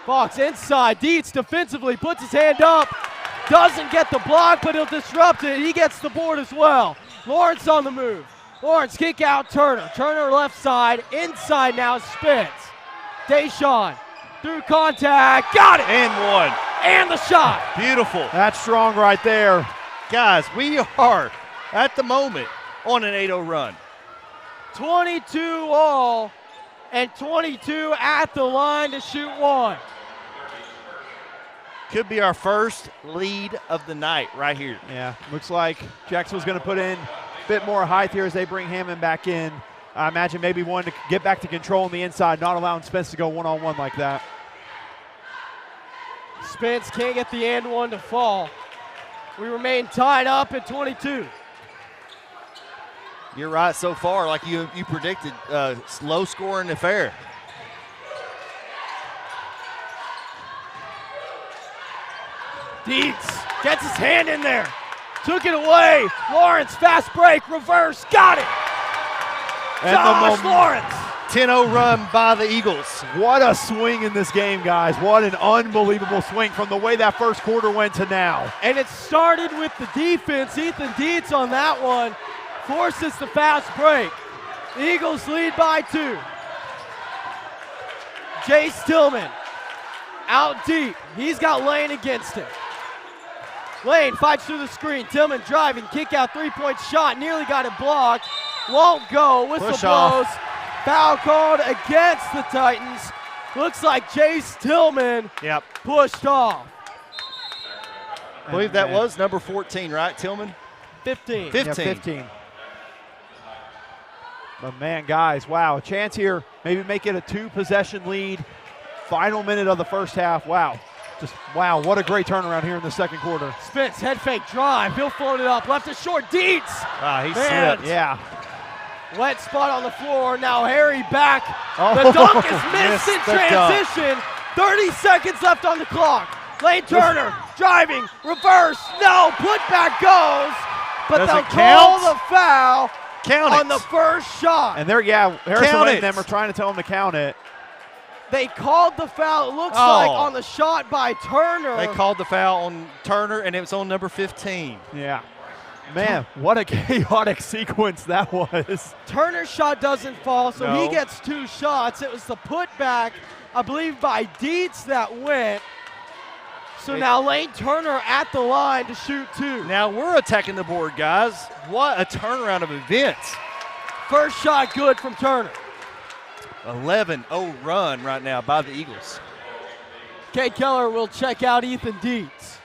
Fox inside, Dietz defensively puts his hand up, doesn't get the block, but he'll disrupt it. He gets the board as well. Lawrence on the move. Lawrence kick out Turner. Turner left side, inside now Spence. Deshaun through contact, got it! And one. And the shot. Beautiful. That's strong right there. Guys, we are at the moment on an 8-0 run. 22 all and 22 at the line to shoot 1. Could be our first lead of the night right here. Yeah, looks like Jacksonville's going to put in a bit more height here as they bring Hammond back in. I imagine maybe wanting to get back to control on the inside, not allowing Spence to go one-on-one like that. Spence can't get the and one to fall. We remain tied up at 22. You're right so far, like you predicted, low scoring affair. Dietz gets his hand in there. Took it away. Lawrence, fast break, reverse, got it. And Josh Lawrence. 10-0 run by the Eagles. What a swing in this game, guys. What an unbelievable swing from the way that first quarter went to now. And it started with the defense. Ethan Dietz on that one forces the fast break. The Eagles lead by 2. Jace Tillman out deep. He's got Lane against him. Lane fights through the screen. Tillman driving, kick out, 3-point shot. Nearly got it blocked. Won't go. Whistle blows. Foul called against the Titans. Looks like Jace Tillman pushed off. I believe that was number 14, right, Tillman? 15. 15. Yeah, 15. But man, guys, wow, a chance here. Maybe make it a 2-possession lead. Final minute of the first half. Wow. Just, wow, what a great turnaround here in the second quarter. Spence, head fake drive. He'll float it up. Left to short. Dietz. He Man. slipped. Yeah. Wet spot on the floor. Now Harry back. Oh. The dunk is missed in Missed the dunk. transition. 30 seconds left on the clock. Lane Turner driving. Reverse. No. Putback goes. But Does they'll it call count? the foul Count on it. the first shot. And Harrison Count Lane it. and them are trying to tell him to count it. They called the foul, it looks Oh. like, on the shot by Turner. They called the foul on Turner, and it was on number 15. Yeah. Man, what a chaotic sequence that was. Turner's shot doesn't fall, so he No. gets 2 shots. It was the putback, I believe, by Dietz that went. So now Lane Turner at the line to shoot 2. Now we're attacking the board, guys. What a turnaround of events. First shot good from Turner. 11-0 run right now by the Eagles. Kate Keller will check out Ethan Dietz.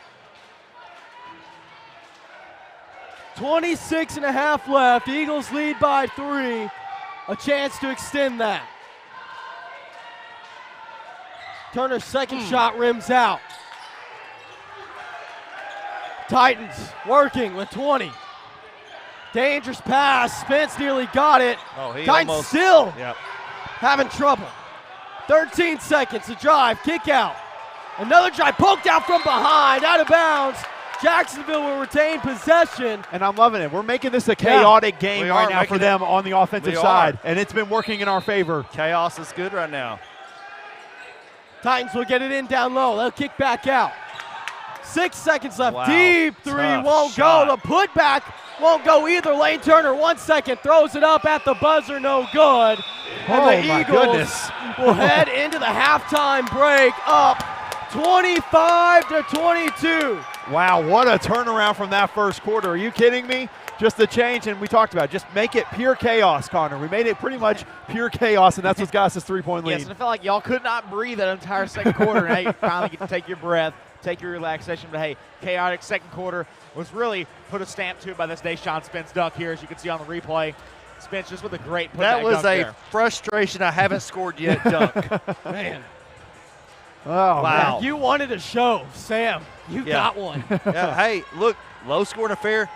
26 and a half left. Eagles lead by 3. A chance to extend that. Turner's second shot rims out. Titans working with 20. Dangerous pass. Spence nearly got it. He Titans almost still Yep. having trouble. 13 seconds, a drive, kick out. Another drive, poked out from behind, out of bounds. Jacksonville will retain possession. And I'm loving it. We're making this a chaotic game We right are now for making them on the offensive We side. are. And it's been working in our favor. Chaos is good right now. Titans will get it in down low. They'll kick back out. 6 seconds left. Wow. Deep three Tough won't shot. go. The putback won't go either. Lane Turner, 1 second, throws it up at the buzzer, no good. And Oh, the my Eagles goodness. will head into the halftime break up 25-22. Wow, what a turnaround from that first quarter. Are you kidding me? Just the change, and we talked about it. Just make it pure chaos, Connor. We made it pretty much pure chaos, and that's what got us this 3-point lead. Yes, and I felt like y'all could not breathe that entire second quarter. Now you finally get to take your breath, take your relaxation. But hey, chaotic second quarter was really put a stamp to it by this Deshaun Spence dunk here, as you can see on the replay. Spence just with a great putback That was dunk a there. frustration I haven't scored yet dunk. Man, Oh, Wow. you wanted a show, Sam. You got one. Yeah, hey, look, low scoring affair.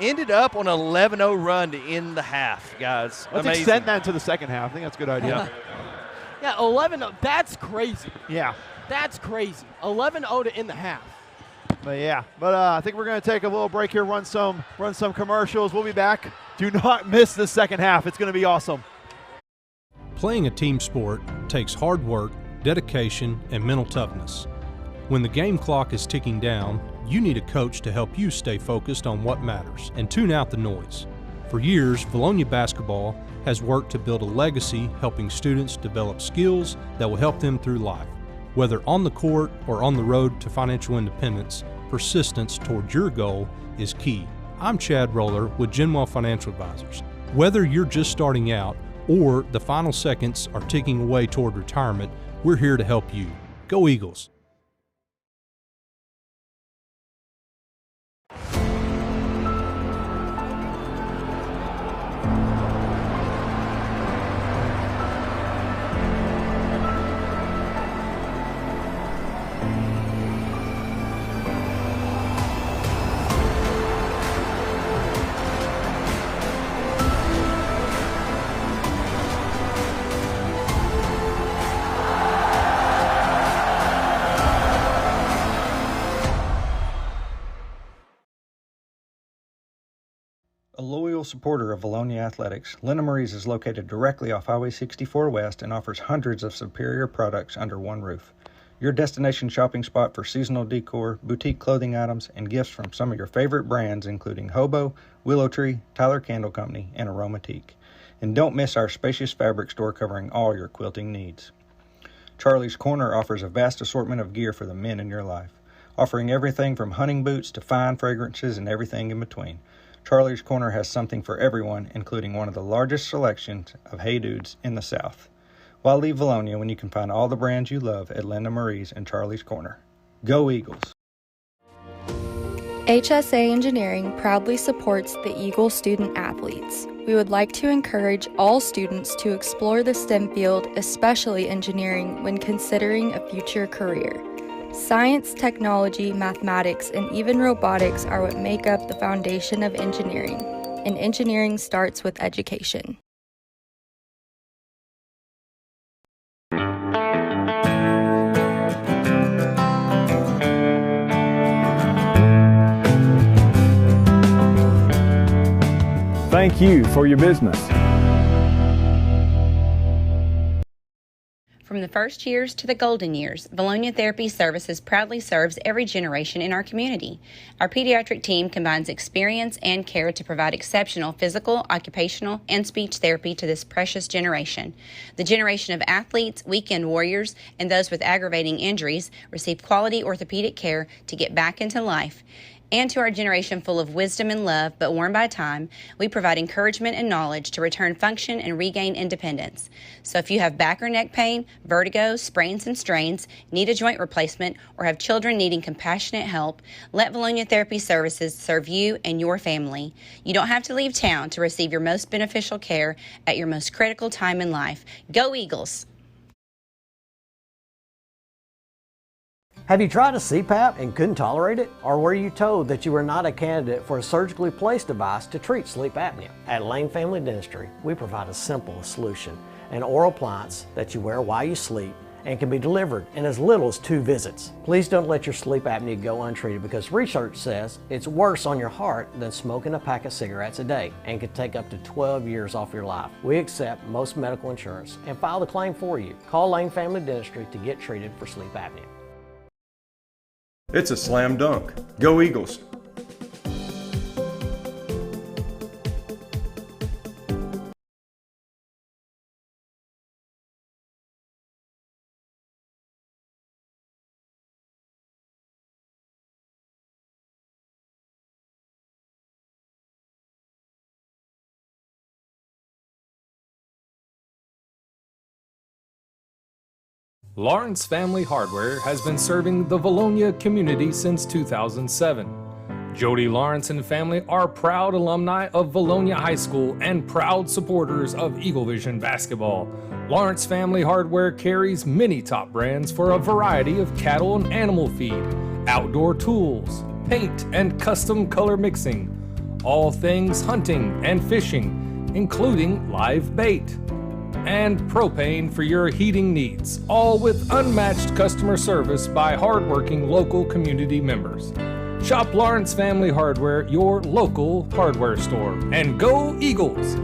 Ended up on an 11-0 run to end the half, guys. Let's Amazing. extend that into the second half. I think that's a good idea. Yeah, 11-0. That's crazy. Yeah. That's crazy. 11-0 to end the half. But I think we're going to take a little break here, run some commercials. We'll be back. Do not miss the second half. It's going to be awesome. Playing a team sport takes hard work, dedication, and mental toughness. When the game clock is ticking down, you need a coach to help you stay focused on what matters and tune out the noise. For years, Vilonia basketball has worked to build a legacy helping students develop skills that will help them through life. Whether on the court or on the road to financial independence, persistence toward your goal is key. I'm Chad Roller with Genwell Financial Advisors. Whether you're just starting out or the final seconds are ticking away toward retirement, we're here to help you. Go Eagles! A loyal supporter of Vilonia Athletics, Linda Marie's is located directly off Highway 64 West and offers hundreds of superior products under one roof. Your destination shopping spot for seasonal decor, boutique clothing items, and gifts from some of your favorite brands including Hobo, Willow Tree, Tyler Candle Company, and Aromatique. And don't miss our spacious fabric store covering all your quilting needs. Charlie's Corner offers a vast assortment of gear for the men in your life, offering everything from hunting boots to fine fragrances and everything in between. Charlie's Corner has something for everyone, including one of the largest selections of Hey Dudes in the South. Why leave Vilonia when you can find all the brands you love at Linda Marie's and Charlie's Corner? Go Eagles! HSA Engineering proudly supports the Eagle student athletes. We would like to encourage all students to explore the STEM field, especially engineering, when considering a future career. Science, technology, mathematics, and even robotics are what make up the foundation of engineering. And engineering starts with education. Thank you for your business. From the first years to the golden years, Vilonia Therapy Services proudly serves every generation in our community. Our pediatric team combines experience and care to provide exceptional physical, occupational, and speech therapy to this precious generation. The generation of athletes, weekend warriors, and those with aggravating injuries receive quality orthopedic care to get back into life. And to our generation full of wisdom and love, but worn by time, we provide encouragement and knowledge to return function and regain independence. So if you have back or neck pain, vertigo, sprains and strains, need a joint replacement, or have children needing compassionate help, let Vilonia Therapy Services serve you and your family. You don't have to leave town to receive your most beneficial care at your most critical time in life. Go Eagles! Have you tried a CPAP and couldn't tolerate it? Or were you told that you were not a candidate for a surgically placed device to treat sleep apnea? At Lane Family Dentistry, we provide a simple solution, an oral appliance that you wear while you sleep and can be delivered in as little as 2 visits. Please don't let your sleep apnea go untreated because research says it's worse on your heart than smoking a pack of cigarettes a day and can take up to 12 years off your life. We accept most medical insurance and file the claim for you. Call Lane Family Dentistry to get treated for sleep apnea. It's a slam dunk. Go Eagles! Lawrence Family Hardware has been serving the Vilonia community since 2007. Jody Lawrence and family are proud alumni of Vilonia High School and proud supporters of Eagle Vision basketball. Lawrence Family Hardware carries many top brands for a variety of cattle and animal feed, outdoor tools, paint and custom color mixing, all things hunting and fishing, including live bait, and propane for your heating needs, all with unmatched customer service by hardworking local community members. Shop Lawrence Family Hardware, your local hardware store, and go Eagles!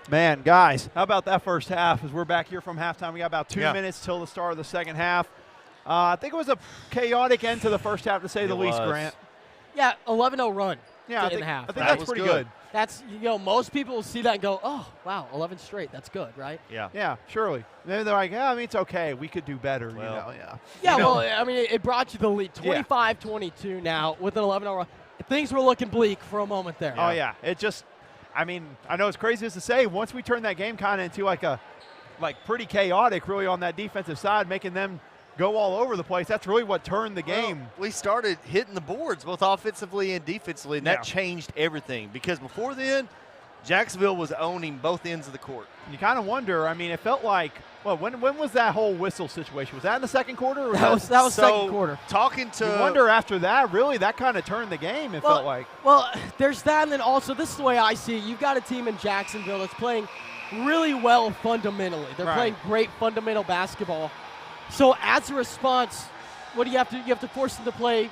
Man, guys, how about that first half? As we're back here from halftime, we got about 2 minutes till the start of the second half. I think it was a chaotic end to the first half, to say the least, Grant. Yeah, 11-0 run. Yeah, in the half. I think that's pretty good. That's, most people will see that and go, oh, wow, 11 straight. That's good, right? Yeah. Yeah, surely. Maybe they're like, yeah, I mean, it's okay. We could do better, well, Yeah, well, I mean, it brought you the lead. 25-22 now with an 11-0 run. Things were looking bleak for a moment there. Oh, yeah. It just, I mean, I know it's crazy to say, once we turned that game kind of into like pretty chaotic really on that defensive side, making them go all over the place, that's really what turned the game. Well, we started hitting the boards both offensively and defensively, and that changed everything because before then, Jacksonville was owning both ends of the court. You kind of wonder, I mean, it felt like, well, when was that whole whistle situation? Was that in the second quarter? Or that was second quarter. You wonder after that, really, that kind of turned the game, it felt like. Well, there's that, and then also, this is the way I see it. You've got a team in Jacksonville that's playing really well fundamentally. They're playing great fundamental basketball. So as a response, what do you have to do? You have to force them to play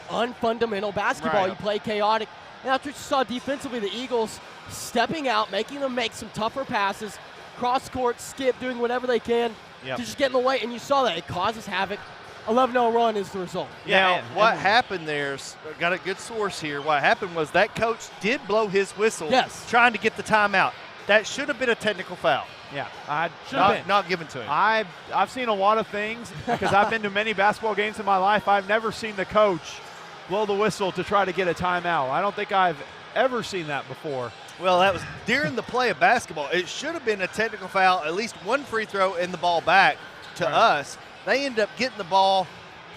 unfundamental basketball. You play chaotic. And that's what you saw defensively, the Eagles stepping out, making them make some tougher passes, cross-court, skip, doing whatever they can to just get in the way. And you saw that. It causes havoc. 11-0 run is the result. Now, what happened there, got a good source here. What happened was that coach did blow his whistle trying to get the timeout. That should have been a technical foul. Yeah, not given to him. I've seen a lot of things because I've been to many basketball games in my life. I've never seen the coach blow the whistle to try to get a timeout. I don't think I've ever seen that before. Well, that was during the play of basketball. It should have been a technical foul, at least one free throw and the ball back to us. They ended up getting the ball.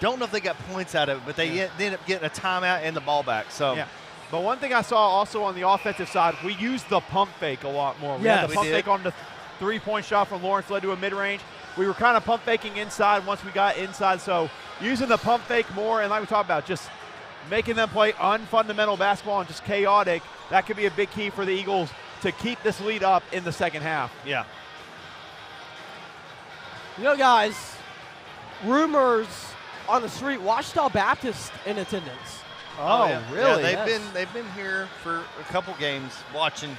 Don't know if they got points out of it, but they ended up getting a timeout and the ball back. So. Yeah. But one thing I saw also on the offensive side, we used the pump fake a lot more. We had the pump fake on the three-point shot from Lawrence led to a mid-range. We were kind of pump faking inside once we got inside. So using the pump fake more, and like we talked about, just making them play unfundamental basketball and just chaotic, that could be a big key for the Eagles to keep this lead up in the second half. Yeah. You know, guys, rumors on the street, Ouachita Baptist in attendance. Oh, really? Yeah, they've been here for a couple games watching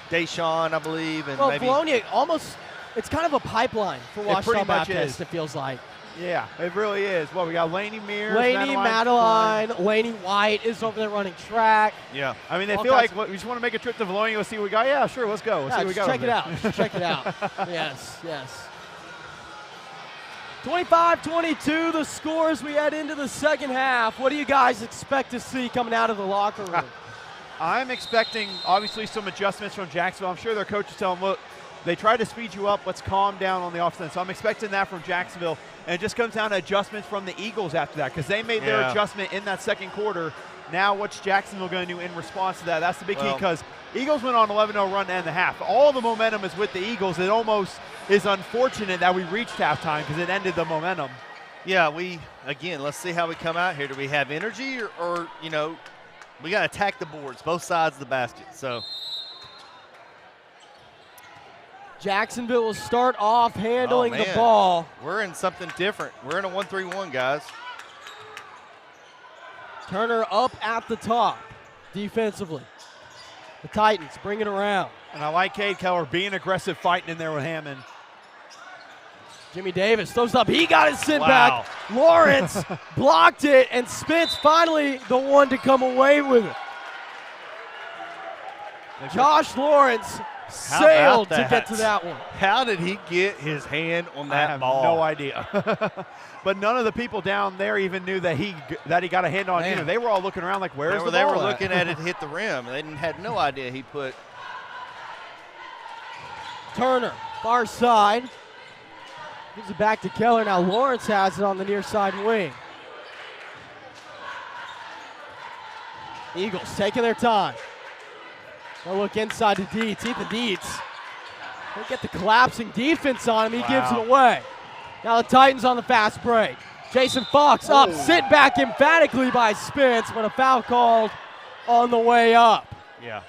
Deshaun, I believe. And maybe Vilonia almost, it's kind of a pipeline for Ouachita Baptist, it feels like. Yeah, it really is. Well, we got Laney Mears, Madeline, Laney White is over there running track. Yeah. I mean, they feel like we just want to make a trip to Vilonia. Let's see what we got. Yeah, sure, let's go. Let's see what we got. Check it out. Check it out. Yes. 25-22 the score as we head into the second half. What do you guys expect to see coming out of the locker room? I'm expecting, obviously, some adjustments from Jacksonville. I'm sure their coaches tell them, look, they try to speed you up. Let's calm down on the offense. So I'm expecting that from Jacksonville. And it just comes down to adjustments from the Eagles after that because they made their adjustment in that second quarter. Now what's Jacksonville going to do in response to that? That's the big key because Eagles went on 11-0 run to end the half. All the momentum is with the Eagles. It almost is unfortunate that we reached halftime because it ended the momentum. Yeah, let's see how we come out here. Do we have energy or we got to attack the boards, both sides of the basket. So Jacksonville will start off handling the ball. We're in something different. We're in a 1-3-1, guys. Turner up at the top defensively. The Titans bring it around. And I like Cade Keller being aggressive, fighting in there with Hammond. Jimmy Davis throws up. He got it sent back. Lawrence blocked it, and Spence finally the one to come away with it. Josh Lawrence sailed to get to that one. How did he get his hand on that ball? I have no idea. But none of the people down there even knew that he got a hand on either. They were all looking around like, where's the ball? They were looking at it hit the rim. They had no idea he put. Turner, far side. Gives it back to Keller. Now Lawrence has it on the near side wing. Eagles taking their time. They'll look inside to Dietz. Ethan Dietz. They get the collapsing defense on him. He gives it away. Now the Titans on the fast break. Jason Fox up, sent back emphatically by Spence, but a foul called on the way up. Yeah.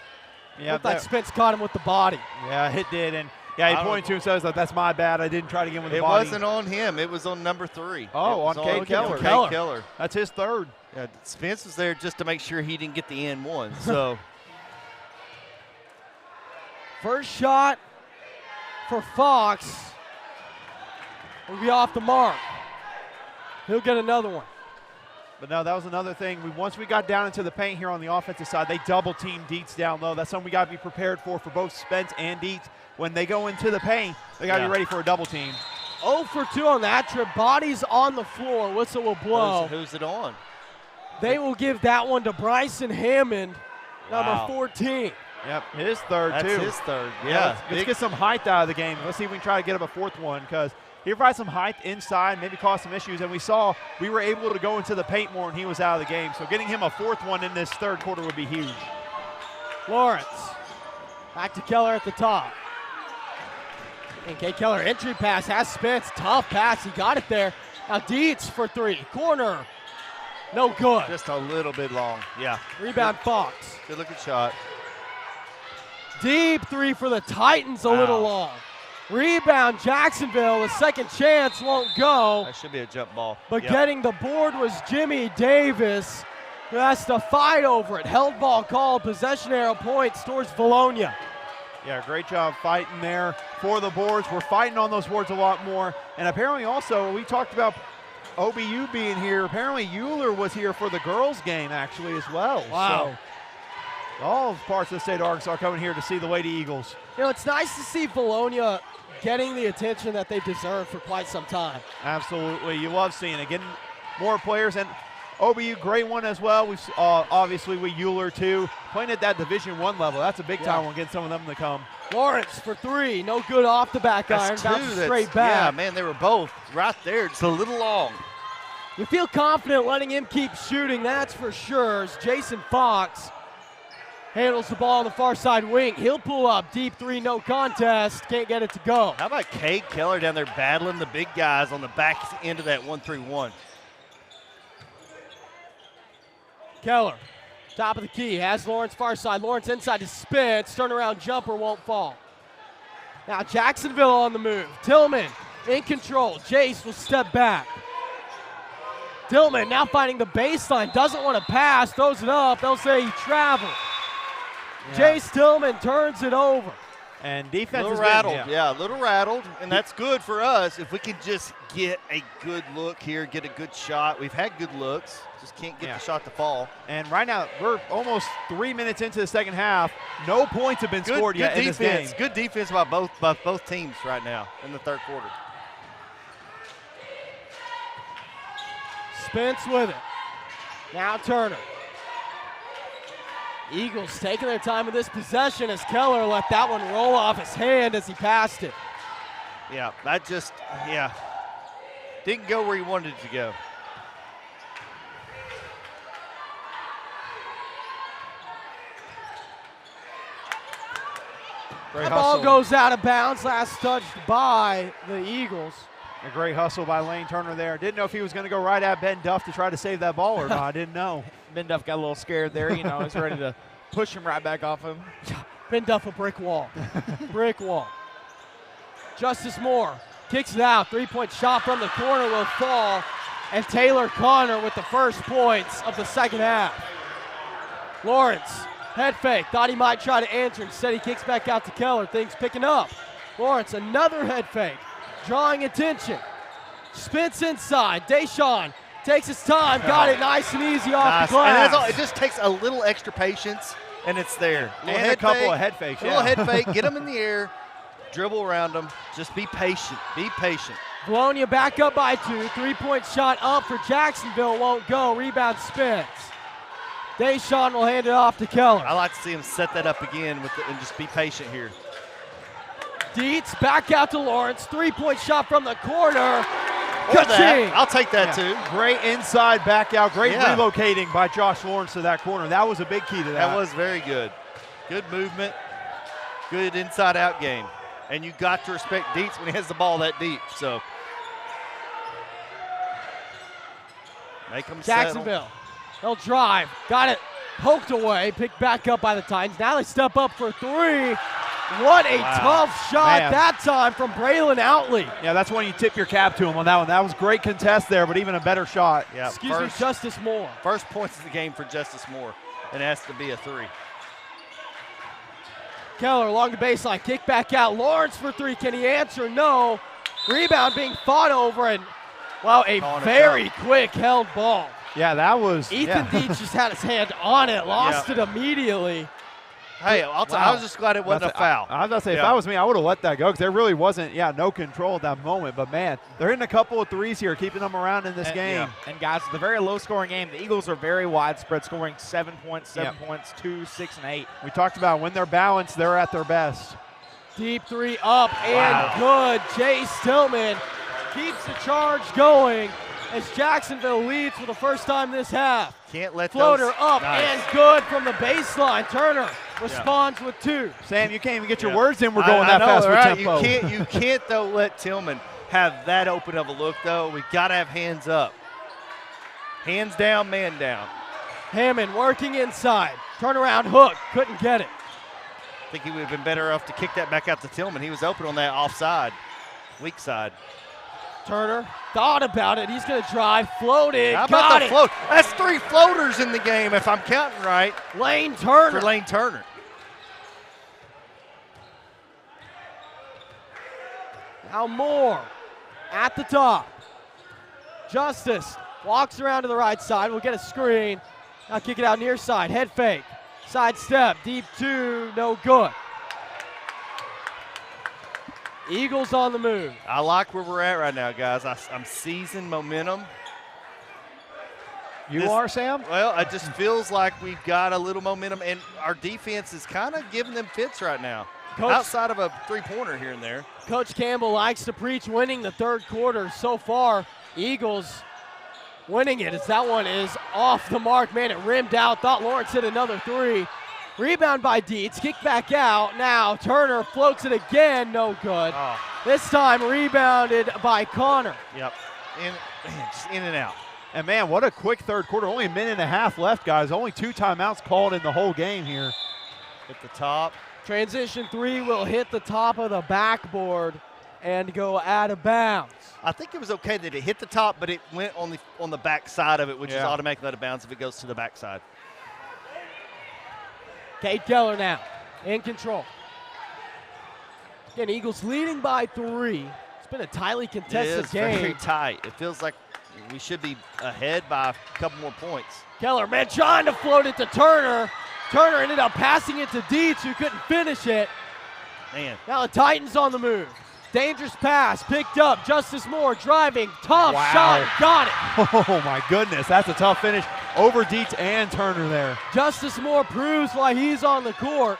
Looked like Spence caught him with the body. Yeah, it did. And he pointed to himself like, that's my bad. I didn't try to get him with the body. It wasn't on him. It was on number 3. Oh, on Cade Keller. Cade Keller. That's his third. Yeah, Spence was there just to make sure he didn't get the N1. So first shot for Fox will be off the mark. He'll get another one. But no, that was another thing. Once we got down into the paint here on the offensive side, they double-teamed Dietz down low. That's something we got to be prepared for both Spence and Dietz. When they go into the paint, they got to be ready for a double team. 0 for 2 on that trip. Bodies on the floor. Whistle will blow. Who's it on? They will give that one to Bryson Hammond, number 14. Yep, his third, too. That's his third, yeah. Let's get some height out of the game. Let's see if we can try to get up a fourth one, because he provides some height inside, maybe cause some issues, and we were able to go into the paint more, and he was out of the game. So getting him a fourth one in this third quarter would be huge. Lawrence, back to Keller at the top. And K. Keller entry pass has Spence, tough pass, he got it there. Now Dietz for three, corner, no good. Just a little bit long, yeah. Rebound Fox. Good looking shot. Deep three for the Titans, a little long. Rebound Jacksonville, the second chance won't go. That should be a jump ball. But getting the board was Jimmy Davis, who has to fight over it. Held ball called, possession arrow points towards Vilonia. Yeah, great job fighting there for the boards. We're fighting on those boards a lot more. And apparently also, we talked about OBU being here. Apparently Euler was here for the girls' game actually as well. Wow. So, all parts of the state of Arkansas coming here to see the Lady Eagles. You know, it's nice to see Vilonia getting the attention that they deserve for quite some time. Absolutely. You love seeing it. Getting more players. And OBU, great one as well. We've obviously with Euler too. Playing at that Division I level. That's a big time one, getting some of them to come. Lawrence for three. No good off the back iron. Bounces straight back. Yeah, man, they were both right there. Just a little long. You feel confident letting him keep shooting, that's for sure. As Jason Fox handles the ball on the far side wing. He'll pull up, deep three, no contest. Can't get it to go. How about Cade Keller down there battling the big guys on the back end of that 1-3-1? Keller, top of the key, has Lawrence far side. Lawrence inside to Spence. Turnaround jumper won't fall. Now Jacksonville on the move. Tillman in control. Jace will step back. Tillman now finding the baseline. Doesn't want to pass. Throws it up. They'll say he traveled. Jace Tillman turns it over. And defense a little rattled. A little rattled. And that's good for us if we can just get a good look here, get a good shot. We've had good looks. Just can't get the shot to fall. And right now, we're almost 3 minutes into the second half. No points have been scored yet in this game. Good defense by both teams right now in the third quarter. Spence with it. Now Turner. Eagles taking their time with this possession as Keller let that one roll off his hand as he passed it. Yeah, that just, didn't go where he wanted it to go. That ball goes out of bounds, last touched by the Eagles. A great hustle by Lane Turner there. Didn't know if he was going to go right at Ben Duff to try to save that ball or not. I didn't know. Ben Duff got a little scared there. You know, he's ready to push him right back off him. Ben Duff a brick wall. Brick wall. Justice Moore kicks it out. Three-point shot from the corner will fall. And Taylor Connor with the first points of the second half. Lawrence, head fake. Thought he might try to answer. Instead, he kicks back out to Keller. Things picking up. Lawrence, another head fake. Drawing attention. Spence inside. Deshaun takes his time. Got it nice and easy off the glass. And it just takes a little extra patience, and it's there. And a couple of head fakes. A little head fake. Get them in the air. Dribble around them. Just be patient. Be patient. Vilonia back up by 2. Three-point shot up for Jacksonville. Won't go. Rebound Spence. Deshaun will hand it off to Keller. I like to see him set that up again and just be patient here. Dietz back out to Lawrence. Three-point shot from the corner. I'll take that too. Great inside back out. Great relocating by Josh Lawrence to that corner. That was a big key to that. That was very good. Good movement. Good inside-out game. And you got to respect Dietz when he has the ball that deep. So make him Jacksonville. They'll drive. Got it poked away. Picked back up by the Titans. Now they step up for three. What a tough shot that time from Braylon Outley. Yeah, that's when you tip your cap to him on that one. That was great contest there, but even a better shot. Yeah, Excuse me, Justice Moore. First points of the game for Justice Moore, and it has to be a three. Keller along the baseline, kick back out. Lawrence for three. Can he answer? No. Rebound being fought over, and a very quick held ball. Yeah, that was. Ethan Dietz just had his hand on it, lost it immediately. Hey, I was just glad it wasn't a foul. I was about to say, if that was me, I would have let that go because there really wasn't, no control at that moment. But, man, they're hitting a couple of threes here, keeping them around in this game. Yeah. And, guys, it's a very low-scoring game. The Eagles are very widespread, scoring 7 points, 7 points, 2, 6, and 8. We talked about when they're balanced, they're at their best. Deep three up and good. Jay Stillman keeps the charge going as Jacksonville leads for the first time this half. Can't let Floater those, up nice. and good from the baseline. Turner responds with 2. Sam, you can't even get your words in. We're going that fast with tempo. You can't, though, let Tillman have that open of a look, though. We got to have hands up. Hands down, man down. Hammond working inside. Turnaround hook. Couldn't get it. I think he would have been better off to kick that back out to Tillman. He was open on that offside, weak side. Turner thought about it. He's going to drive, floated, How about got the it. float? That's 3 floaters in the game, if I'm counting right. Lane Turner. For Lane Turner. Now Moore at the top. Justice walks around to the right side. We'll get a screen. Now kick it out near side. Head fake. Side step. Deep 2. No good. Eagles on the move. I like where we're at right now, guys. I'm seizing momentum. You are, Sam? Well, it just feels like we've got a little momentum, and our defense is kind of giving them fits right now. Outside of a three-pointer here and there. Coach Campbell likes to preach winning the third quarter. So far, Eagles winning it as that one is off the mark. Man, it rimmed out. Thought Lawrence hit another 3. Rebound by Dietz, kick back out. Now Turner floats it again, no good. Oh. This time rebounded by Connor. Yep, just in and out. And, man, what a quick third quarter. Only a minute and a half left, guys. Only 2 timeouts called in the whole game here. At the top. Transition 3 will hit the top of the backboard and go out of bounds. I think it was okay that it hit the top, but it went on the back side of it, which is automatically out of bounds if it goes to the back side. Cade Keller now in control. Again, Eagles leading by 3. It's been a tightly contested game. It is very tight. It feels like we should be ahead by a couple more points. Keller, man, trying to float it to Turner. Turner ended up passing it to Dietz, who couldn't finish it. Man. Now the Titans on the move. Dangerous pass, picked up. Justice Moore driving, tough shot, got it. Oh, my goodness. That's a tough finish over Dietz and Turner there. Justice Moore proves why he's on the court.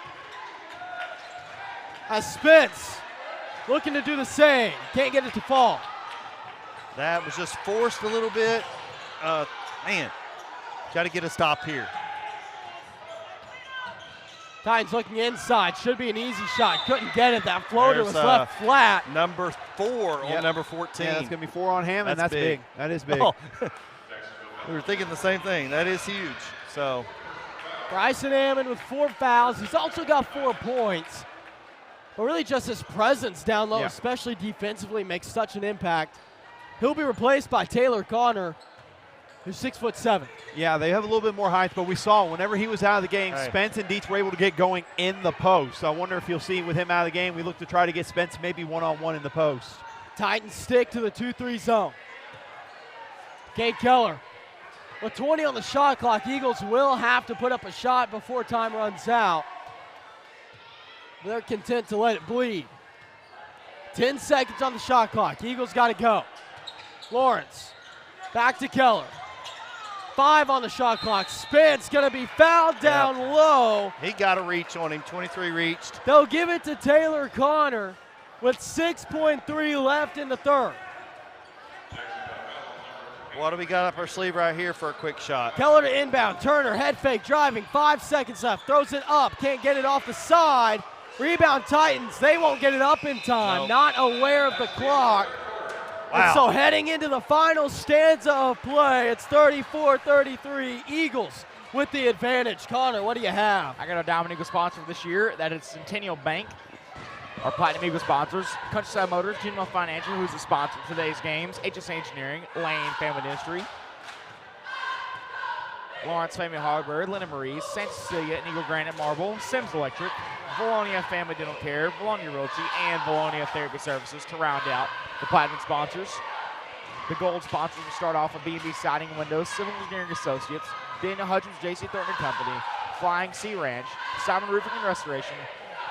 As Spence looking to do the same. Can't get it to fall. That was just forced a little bit. Man, got to get a stop here. Titans looking inside. Should be an easy shot. Couldn't get it. That floater was left flat. Number 4 on number 14. Yeah, that's going to be 4 on him, and that's big. That is big. Oh. We were thinking the same thing. That is huge. So Bryson Hammond with 4 fouls. He's also got 4 points. But really just his presence down low, especially defensively, makes such an impact. He'll be replaced by Taylor Connor, who's 6'7". Yeah, they have a little bit more height, but we saw whenever he was out of the game, Spence and Dietz were able to get going in the post. So I wonder if you'll see with him out of the game, we look to try to get Spence maybe one-on-one in the post. Titans stick to the 2-3 zone. Cade Keller with 20 on the shot clock. Eagles will have to put up a shot before time runs out. They're content to let it bleed. 10 seconds on the shot clock. Eagles got to go. Lawrence back to Keller. 5 on the shot clock. Spence going to be fouled down low. He got a reach on him. 23 reached. They'll give it to Taylor Connor with 6.3 left in the third. What do we got up our sleeve right here for a quick shot? Keller to inbound. Turner head fake driving. 5 seconds left. Throws it up. Can't get it off the side. Rebound Titans. They won't get it up in time. Nope. Not aware of the clock. Wow. And so heading into the final stanza of play, it's 34-33 Eagles with the advantage. Connor, what do you have? I got a Diamond Eagle sponsor this year. That is Centennial Bank. Our Platinum Eagle sponsors, Countryside Motors, General Financial, who's the sponsor of today's games, HS Engineering, Lane Family Dentistry, Lawrence Family Hardware, Linda Marie's, Santa Cecilia and Eagle Granite Marble, Sims Electric, Vilonia Family Dental Care, Vilonia Realty, and Vilonia Therapy Services to round out the Platinum sponsors. The gold sponsors will start off with B&B Siding and Windows, Civil Engineering Associates, Daniel Hutchins, J.C. Thornton & Company, Flying Sea Ranch, Simon Roofing and Restoration,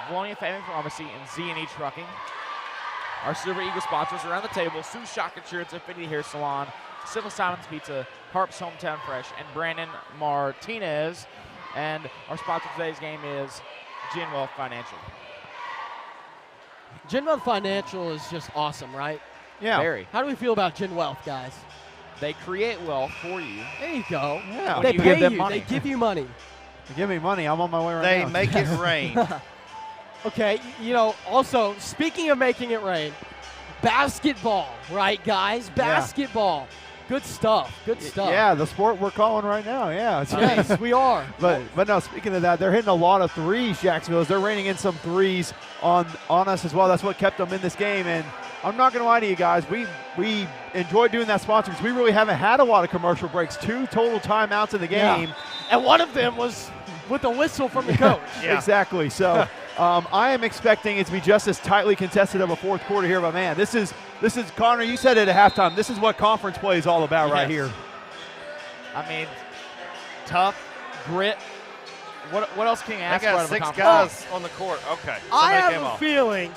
Vilonia Family Pharmacy, and Z&E Trucking. Our Silver Eagle sponsors around the table: Sue Shock Insurance, Affinity Hair Salon, Civil Simon's Pizza, Harp's Hometown Fresh, and Brandon Martinez. And our sponsor for today's game is Genwealth Financial. Genwealth Financial is just awesome, right? Yeah. Very. How do we feel about Genwealth, guys? They create wealth for you. There you go. Yeah. They you pay give them you. money. They give you money. Give me money. I'm on my way right They now. make it rain. Okay, also, speaking of making it rain, basketball, right, guys? Basketball. Good stuff. Good stuff. Yeah, the sport we're calling right now. Yeah. Yes, we are. But no, speaking of that, they're hitting a lot of threes, Jacksonville. They're raining in some threes on us as well. That's what kept them in this game. And I'm not going to lie to you guys. We enjoyed doing that sponsor because we really haven't had a lot of commercial breaks. 2 total timeouts in the game. Yeah. And one of them was with a whistle from the coach. Yeah. Exactly. So I am expecting it to be just as tightly contested of a fourth quarter here. But, man, this is Connor, you said it at halftime. This is what conference play is all about right here. I mean, tough, grit. What else can you ask They for got out of a 6 conference? guys on the court. Okay. I somebody have came a off. feeling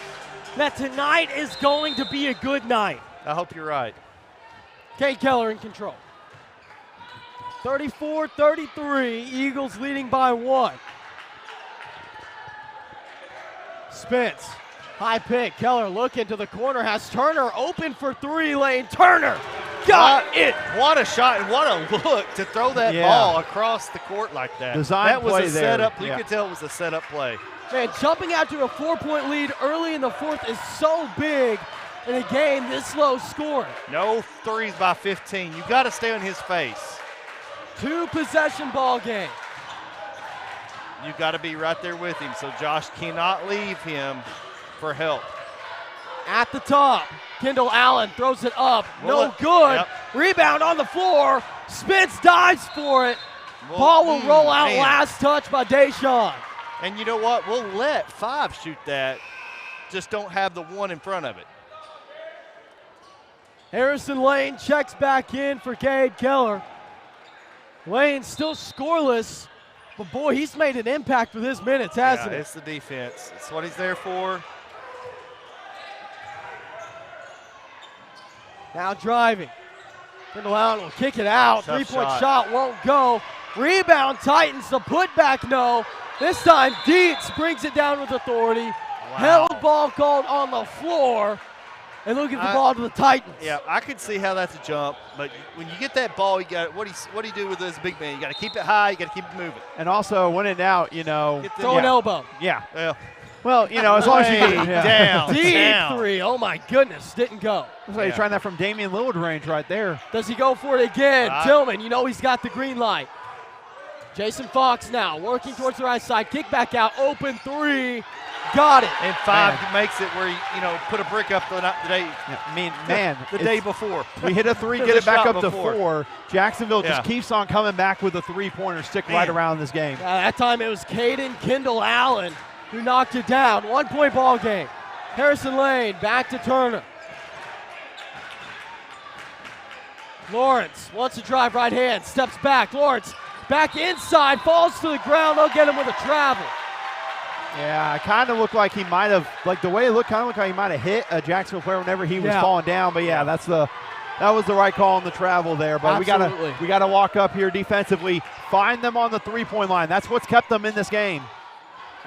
that tonight is going to be a good night. I hope you're right. Cade Keller in control. 34-33, Eagles leading by 1. Spence, high pick. Keller looking to the corner, has Turner open for 3 lane. Turner got it. What a shot and what a look to throw that ball across the court like that. Design that was play a there. setup. You Yeah. could tell it was a setup play. Man, jumping out to a 4-point lead early in the fourth is so big in a game this low scoring. No threes by 15. You got to stay on his face. 2-possession ball game. You got to be right there with him. So Josh cannot leave him for help. At the top, Kendall Allen throws it up. Well, No good. Yep. Rebound on the floor. Spence dives for it. Ball will roll out. Man. Last touch by Deshaun. And you know what? We'll let 5 shoot that. Just don't have the 1 in front of it. Harrison Lane checks back in for Cade Keller. Lane still scoreless, but boy, he's made an impact with his minutes, hasn't he? It's the defense. It's what he's there for. Now driving. Kendall Allen will kick it out. Tough 3-point shot won't go. Rebound Titans, the putback no. This time Dietz brings it down with authority. Held ball called on the floor. And look at the ball to the Titans. Yeah, I could see how that's a jump, but when you get that ball, you got what do you do with this big man? You got to keep it high. You got to keep it moving. And also, when in doubt, throw an elbow. Yeah. Yeah. Well, as long as you get down. Deep 3. Oh my goodness, didn't go. Looks like you're trying that from Damian Lillard range right there. Does he go for it again? Tillman, he's got the green light. Jason Fox now working towards the right side. Kick back out. Open 3. Got it. And 5 makes it where put a brick up the day. The day before. We hit a 3, get it back up to before. 4. Jacksonville just keeps on coming back with a 3-pointer, stick right around this game. That time it was Caden Kendall Allen who knocked it down. 1-point ball game. Harrison Lane back to Turner. Lawrence wants to drive right hand, steps back. Lawrence back inside, falls to the ground. They'll get him with a travel. Yeah, it kind of looked like he might have, the way it looked, kind of looked like he might have hit a Jacksonville player whenever he was falling down. But yeah, that was the right call on the travel there. But we gotta walk up here defensively, find them on the 3-point line. That's what's kept them in this game.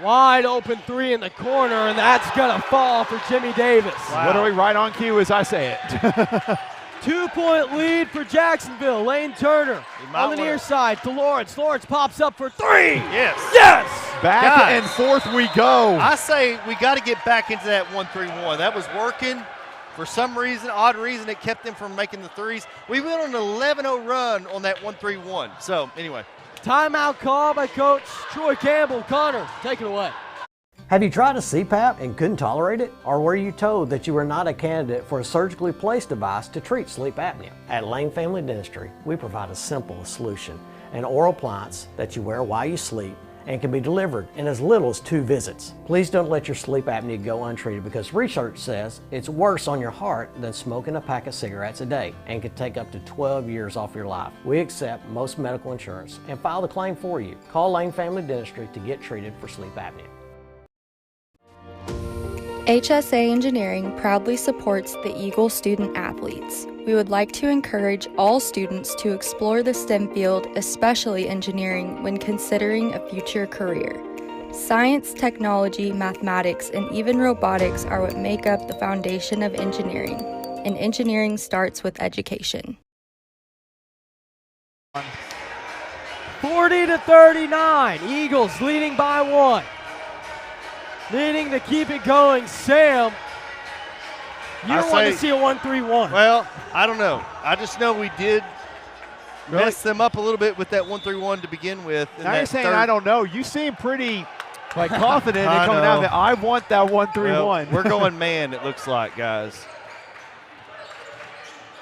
Wide open 3 in the corner, and that's gonna fall for Jimmy Davis. Wow. Literally right on cue as I say it. 2-point lead for Jacksonville. Lane Turner on the near side to Lawrence. Lawrence pops up for 3. Yes. Back and forth we go. I say we got to get back into that 1-3-1. That was working. For some reason, odd reason, it kept them from making the threes. We went on an 11-0 run on that 1-3-1. So, anyway. Timeout call by Coach Troy Campbell. Connor, take it away. Have you tried a CPAP and couldn't tolerate it? Or were you told that you were not a candidate for a surgically placed device to treat sleep apnea? At Lane Family Dentistry, we provide a simple solution, an oral appliance that you wear while you sleep and can be delivered in as little as 2 visits. Please don't let your sleep apnea go untreated because research says it's worse on your heart than smoking a pack of cigarettes a day and could take up to 12 years off your life. We accept most medical insurance and file the claim for you. Call Lane Family Dentistry to get treated for sleep apnea. HSA Engineering proudly supports the Eagle student athletes. We would like to encourage all students to explore the STEM field, especially engineering, when considering a future career. Science, technology, mathematics, and even robotics are what make up the foundation of engineering, and engineering starts with education. 40-39, Eagles leading by 1. Needing to keep it going, Sam. You don't want to see a 1-3-1. Well, I don't know. I just know we did mess them up a little bit with that 1-3-1 to begin with. Now you're saying I don't know. You seem pretty confident in coming out that I want that 1-3-1. Well, we're going man, it looks like, guys.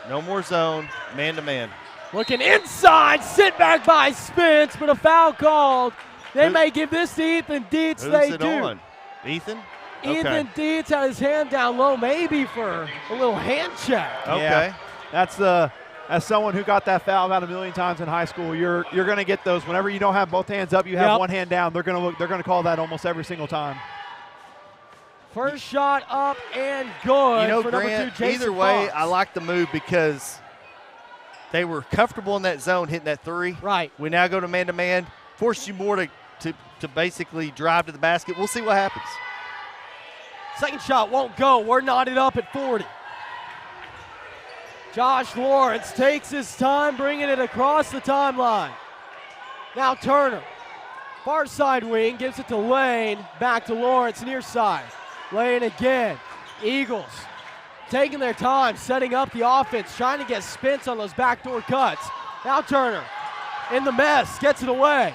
No more zone, man-to-man. Looking inside, sit back by Spence, but a foul called. They may give this to Ethan Dietz. They do. On? Ethan? Ethan Dietz had his hand down low, maybe for a little hand check. Okay. Yeah. As someone who got that foul about 1,000,000 times in high school, you're going to get those whenever you don't have both hands up. You have one hand down. They're going to call that almost every single time. First shot up and good for Grant, number 2, Jason either way, Fox. I like the move because they were comfortable in that zone hitting that 3. Right. We now go to man-to-man, force you more to basically drive to the basket. We'll see what happens. Second shot won't go. We're knotted up at 40. Josh Lawrence takes his time, bringing it across the timeline. Now Turner, far side wing, gives it to Lane, back to Lawrence, near side. Lane again. Eagles taking their time, setting up the offense, trying to get Spence on those backdoor cuts. Now Turner in the mess, gets it away.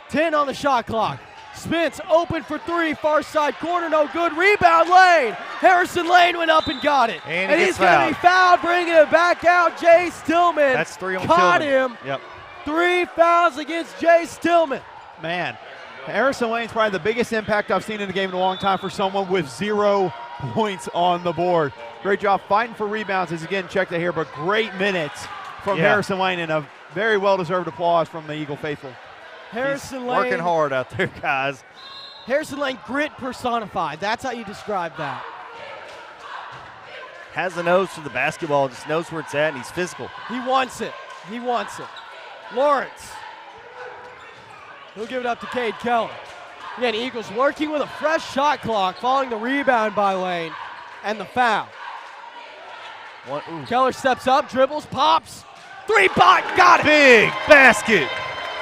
10 on the shot clock. Spence open for 3, far side corner, no good. Rebound Lane. Harrison Lane went up and got it. And he's going to be fouled, bringing it back out. Jace Tillman. That's 3 on Caught Tillman. him. Yep. 3 fouls against Jace Tillman. Man, Harrison Lane's probably the biggest impact I've seen in a game in a long time for someone with 0 points on the board. Great job fighting for rebounds, as again checked it here, but great minutes from Harrison Lane, and a very well-deserved applause from the Eagle faithful. Harrison Lane. Working hard out there, guys. Harrison Lane, grit personified. That's how you describe that. Has a nose for the basketball, just knows where it's at, and he's physical. He wants it. He wants it. Lawrence. He'll give it up to Cade Keller. Again, Eagles working with a fresh shot clock following the rebound by Lane and the foul. Keller steps up, dribbles, pops. 3-point, got it. Big basket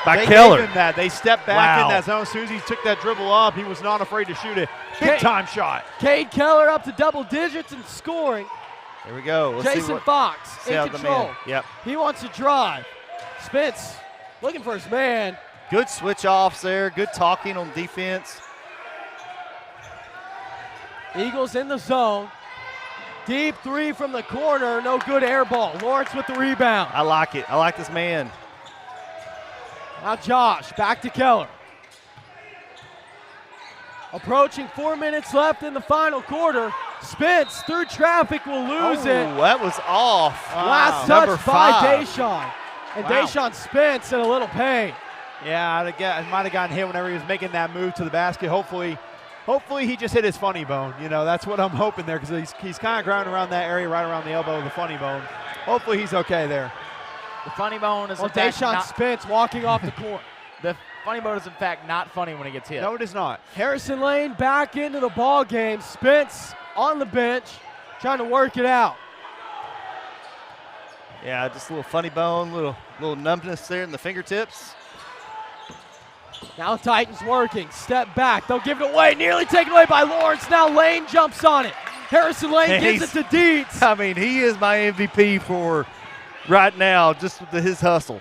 by they Keller. Gave him that. They stepped back in that zone. As soon as he took that dribble up, he was not afraid to shoot it. Big-time shot. Cade Keller up to double digits and scoring. Here we go. Let's Jason Fox in control. Yep. He wants to drive. Spence looking for his man. Good switch offs there. Good talking on defense. Eagles in the zone. Deep 3 from the corner. No good air ball. Lawrence with the rebound. I like it. I like this man. Now Josh, back to Keller. Approaching 4 minutes left in the final quarter. Spence through traffic will lose it. That was off. Last touch by Deshaun. And Deshaun Spence in a little pain. Yeah, I might have gotten hit whenever he was making that move to the basket. Hopefully he just hit his funny bone. You know, that's what I'm hoping there, because he's kind of grounding around that area right around the elbow of the funny bone. Hopefully he's okay there. The funny bone is Deshaun Spence walking off the court. The funny bone is in fact not funny when he gets hit. No, it is not. Harrison Lane back into the ball game. Spence on the bench trying to work it out. Yeah, just a little funny bone, little numbness there in the fingertips. Now Titans working, step back, they'll give it away, nearly taken away by Lawrence. Now Lane jumps on it. Harrison Lane gives it to Dietz. I mean, he is my MVP for right now, just with his hustle.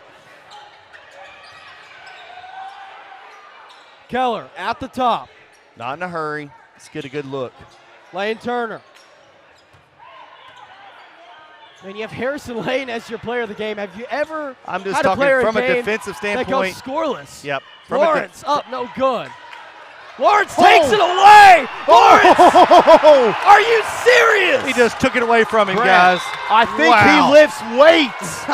Keller at the top. Not in a hurry. Let's get a good look. Lane Turner. And you have Harrison Lane as your player of the game. Have you ever I'm just had talking a player from a game defensive standpoint. that goes scoreless? Yep. Lawrence up, no good. Lawrence takes it away. Lawrence, are you serious? He just took it away from him, Grant, guys. I think he lifts weights.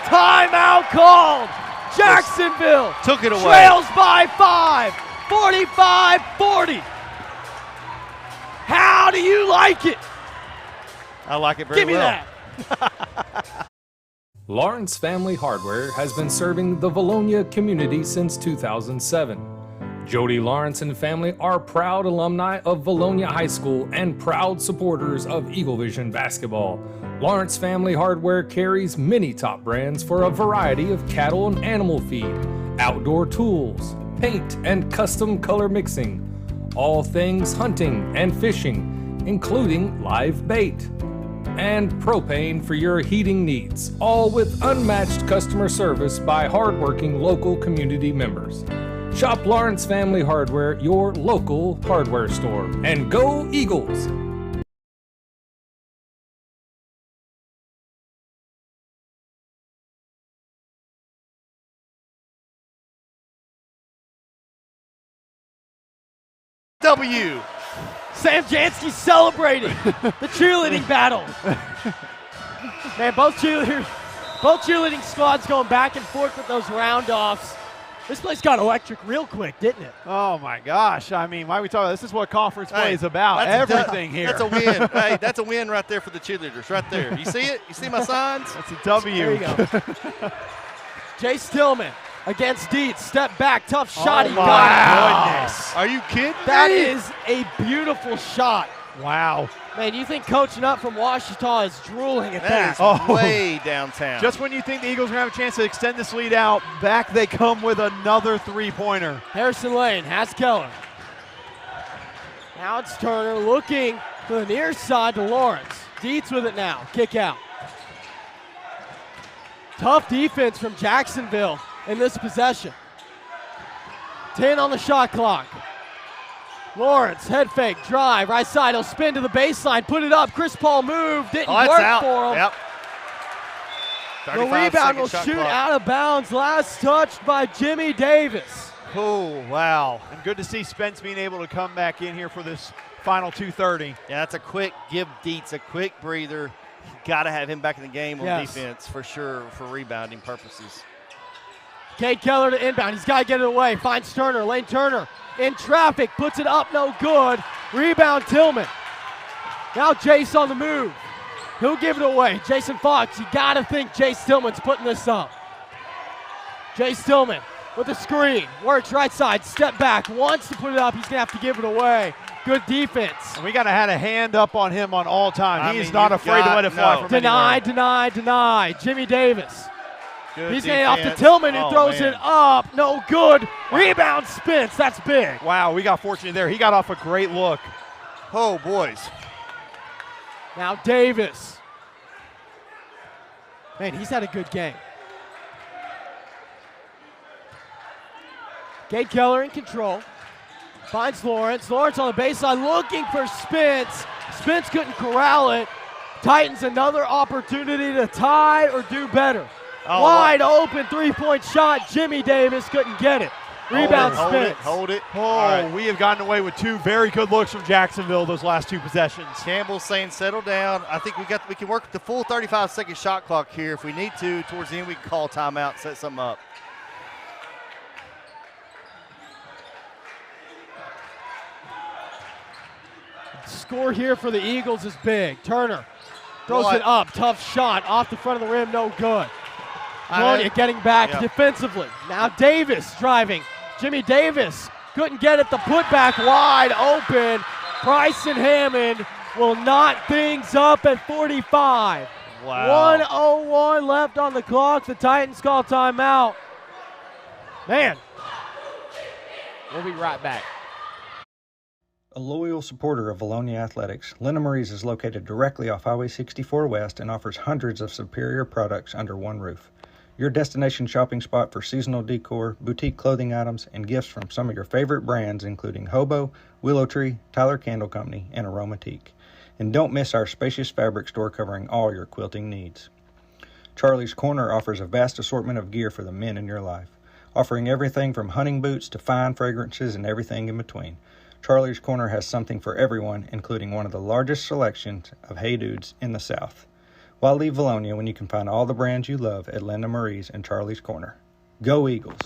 Timeout called. Jacksonville Took it away. trails by 5, 45-40. How do you like it? I like it very Give me well. that. Lawrence Family Hardware has been serving the Vilonia community since 2007. Jody Lawrence and family are proud alumni of Vilonia High School and proud supporters of Eagle Vision basketball. Lawrence Family Hardware carries many top brands for a variety of cattle and animal feed, outdoor tools, paint and custom color mixing, all things hunting and fishing, including live bait, and propane for your heating needs, all with unmatched customer service by hardworking local community members. Shop Lawrence Family Hardware, your local hardware store, and go Eagles! W. Sam Jansky celebrating the cheerleading battle. Man, both cheerleading squads going back and forth with those round-offs. This place got electric real quick, didn't it? Oh, my gosh. I mean, why are we talking? This is what conference play is about. Everything here. That's a win. Hey, that's a win right there for the cheerleaders, right there. You see it? You see my signs? That's a W. There you go. Jay Stillman against Dietz. Step back. Tough shot. He got it. Goodness. Are you kidding? That is a beautiful shot. Wow. Man, you think coaching up from Washita is drooling at that. That is way downtown. Just when you think the Eagles are going to have a chance to extend this lead out, back they come with another three-pointer. Harrison Lane has Keller. Now it's Turner looking to the near side to Lawrence. Dietz with it now. Kick out. Tough defense from Jacksonville in this possession. 10 on the shot clock. Lawrence, head fake, drive, right side, he'll spin to the baseline, put it up, Chris Paul moved, didn't work out. for him. Yep. The rebound will shoot out of bounds, last touched by Jimmy Davis. Oh, wow. And good to see Spence being able to come back in here for this final 2:30. Yeah, that's a quick give Dietz, a quick breather. Got to have him back in the game on defense for sure for rebounding purposes. Cade Keller to inbound, he's got to get it away, finds Turner, Lane Turner in traffic, puts it up, no good. Rebound Tillman. Now Jace on the move. He'll give it away. Jason Fox, you got to think Jace Tillman's putting this up. Jace Tillman with the screen, works right side, step back, wants to put it up, he's going to have to give it away. Good defense. And we got to have a hand up on him on all time. He's not afraid to let it fly from Deny, anywhere. deny. Jimmy Davis. Good He's defense. getting off to Tillman, who throws man. it up. No good. Rebound Spence. That's big. Wow, we got fortunate there. He got off a great look. Oh, boys. Now Davis. Man, he's had a good game. Cade Keller in control. Finds Lawrence. Lawrence on the baseline looking for Spence. Spence couldn't corral it. Titans another opportunity to tie or do better. Wide open three-point shot. Jimmy Davis couldn't get it. Rebound Spence. Hold it. Oh, we have gotten away with two very good looks from Jacksonville those last two possessions. Campbell's saying settle down. I think we can work with the full 35-second shot clock here. If we need to, towards the end we can call timeout, set something up. Score here for the Eagles is big. Turner throws it up. Tough shot off the front of the rim. No good. Vilonia getting back defensively. Now Davis driving. Jimmy Davis couldn't get it. The putback wide open. Bryson Hammond will knot things up at 45. Wow. 1:01 left on the clock. The Titans call timeout. Man. We'll be right back. A loyal supporter of Vilonia Athletics, Lena Marie's is located directly off Highway 64 West and offers hundreds of superior products under one roof. Your destination shopping spot for seasonal decor, boutique clothing items, and gifts from some of your favorite brands including Hobo, Willow Tree, Tyler Candle Company, and Aromatique. And don't miss our spacious fabric store covering all your quilting needs. Charlie's Corner offers a vast assortment of gear for the men in your life, offering everything from hunting boots to fine fragrances and everything in between. Charlie's Corner has something for everyone, including one of the largest selections of Hey Dudes in the South. Why leave Vilonia when you can find all the brands you love at Linda Marie's and Charlie's Corner? Go Eagles!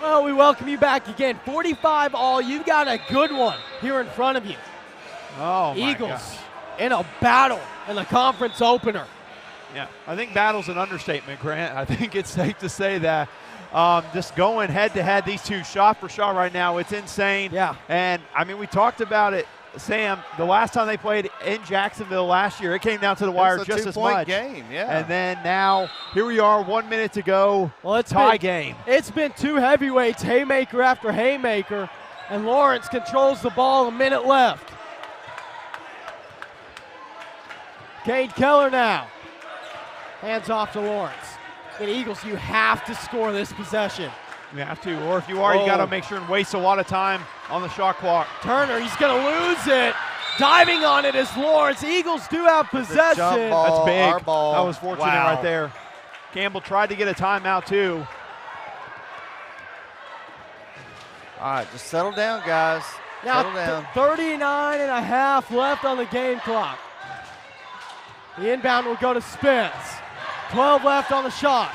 Well, we welcome you back again. 45 all. You've got a good one here in front of you. Oh, my Eagles gosh. in a battle in the conference opener. Yeah, I think battle's an understatement, Grant. I think it's safe to say that. Just going head-to-head, these two shot for shot right now, it's insane. Yeah. And, I mean, we talked about it, Sam, the last time they played in Jacksonville last year, it came down to the wire just as much. Game, yeah. And then now, here we are, 1 minute to go, Well, it's tie been, game. It's been two heavyweights, haymaker after haymaker, and Lawrence controls the ball, a minute left. Cade Keller now. Hands off to Lawrence. The Eagles, you have to score this possession. You have to, or if you are, you got to make sure and waste a lot of time on the shot clock. Turner, he's going to lose it. Diving on it is Lawrence. Eagles do have possession. Jump ball, That's big. our ball. That was fortunate right there. Campbell tried to get a timeout too. All right, just settle down, guys. Settle Now, down. 39 and a half left on the game clock. The inbound will go to Spence. 12 left on the shot.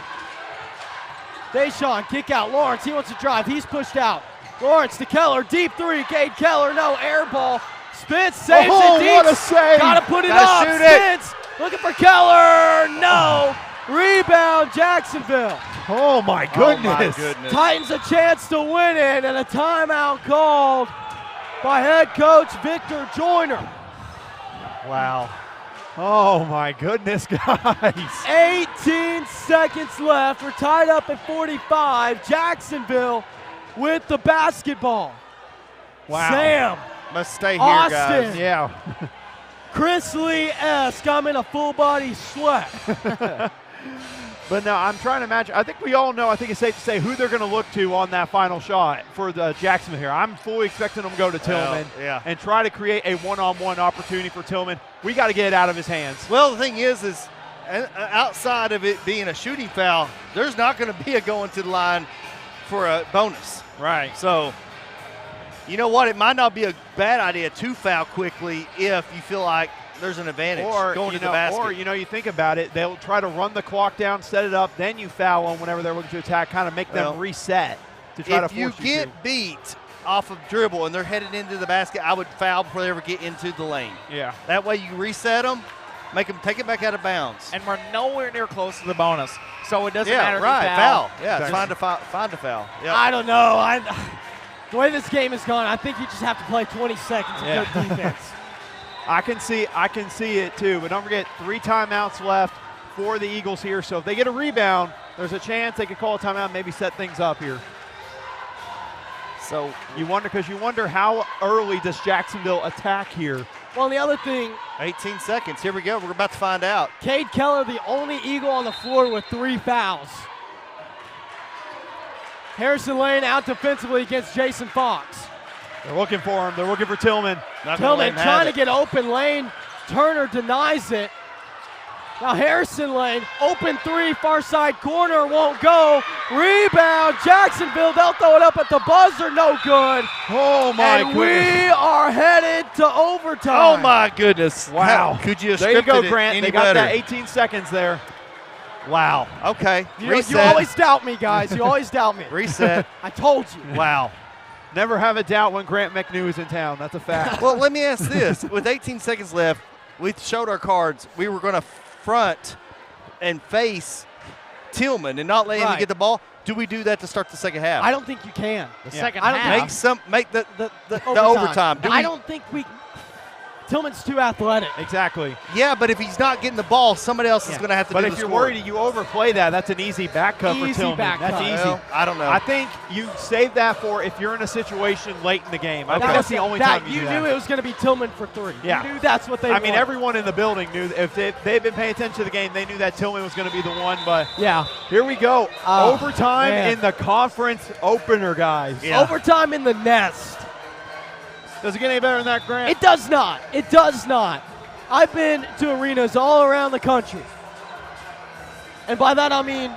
Deshaun, kick out. Lawrence, he wants to drive. He's pushed out. Lawrence to Keller, deep three. Cade Keller, no, air ball. Spence saves it deep. What a save. Gotta put it Gotta up. shoot it. Spence looking for Keller. No. Rebound, Jacksonville. Oh my goodness. Titans a chance to win it, and a timeout called by head coach Victor Joyner. Wow. Oh my goodness, guys. 18 seconds left. We're tied up at 45. Jacksonville with the basketball. Wow. Sam. Must stay here, Austin. guys. Yeah. Chris Lee-esque. I'm in a full body sweat. But now I'm trying to imagine. I think we all know, I think it's safe to say, who they're going to look to on that final shot for the Jacksonville here. I'm fully expecting them to go to Tillman and try to create a one-on-one opportunity for Tillman. We got to get it out of his hands. Well, the thing is outside of it being a shooting foul, there's not going to be a going to the line for a bonus. Right. So, you know what? It might not be a bad idea to foul quickly if you feel like there's an advantage going to the basket. Or, you think about it, they'll try to run the clock down, set it up, then you foul them whenever they're looking to attack, kind of make them reset to try to force you to. If you get beat off of dribble and they're headed into the basket, I would foul before they ever get into the lane. Yeah. That way you reset them, make them take it back out of bounds. And we're nowhere near close to the bonus, so it doesn't matter if right, you foul. Yeah, it's fine to find a foul. Yep. I don't know. The way this game is gone, I think you just have to play 20 seconds of good defense. I can see it too, but don't forget 3 timeouts left for the Eagles here. So if they get a rebound, there's a chance they could call a timeout and maybe set things up here. So you wonder how early does Jacksonville attack here? Well, and the other thing, 18 seconds. Here we go. We're about to find out. Cade Keller, the only Eagle on the floor with 3 fouls. Harrison Lane out defensively against Jason Fox. They're looking for him. They're looking for Tillman. Tillman trying to get open lane. Turner denies it. Now Harrison Lane, open 3, far side corner, won't go. Rebound, Jacksonville, they'll throw it up at the buzzer, no good. Oh my goodness. We are headed to overtime. Oh my goodness. Wow. Could you have there you go, scripted Grant. it They any got better? that 18 seconds there. Wow. Okay. You always doubt me, guys. You always doubt me. Reset. I told you. Wow. Never have a doubt when Grant McNew is in town. That's a fact. Well, let me ask this. With 18 seconds left, we showed our cards. We were going to front and face Tillman and not let him get the ball. Do we do that to start the second half? I don't think you can. The second half. Make the overtime. I don't think we. Tillman's too athletic. Exactly. Yeah, but if he's not getting the ball, somebody else is going to have to do the But if you're scoring. worried you overplay that, that's an easy back cut for Tillman. back That's cut. easy. Well, I don't know. I think you save that for if you're in a situation late in the game. I Okay. think that's the only time you do knew that. it was going to be Tillman for 3. Yeah. You knew that's what they I mean, wanted. everyone in the building knew if they've been paying attention to the game, they knew that Tillman was going to be the one. But yeah, here we go. Oh, Overtime man. in the conference opener, guys. Yeah. Overtime in the nest. Does it get any better than that, Grant? It does not. It does not. I've been to arenas all around the country. And by that I mean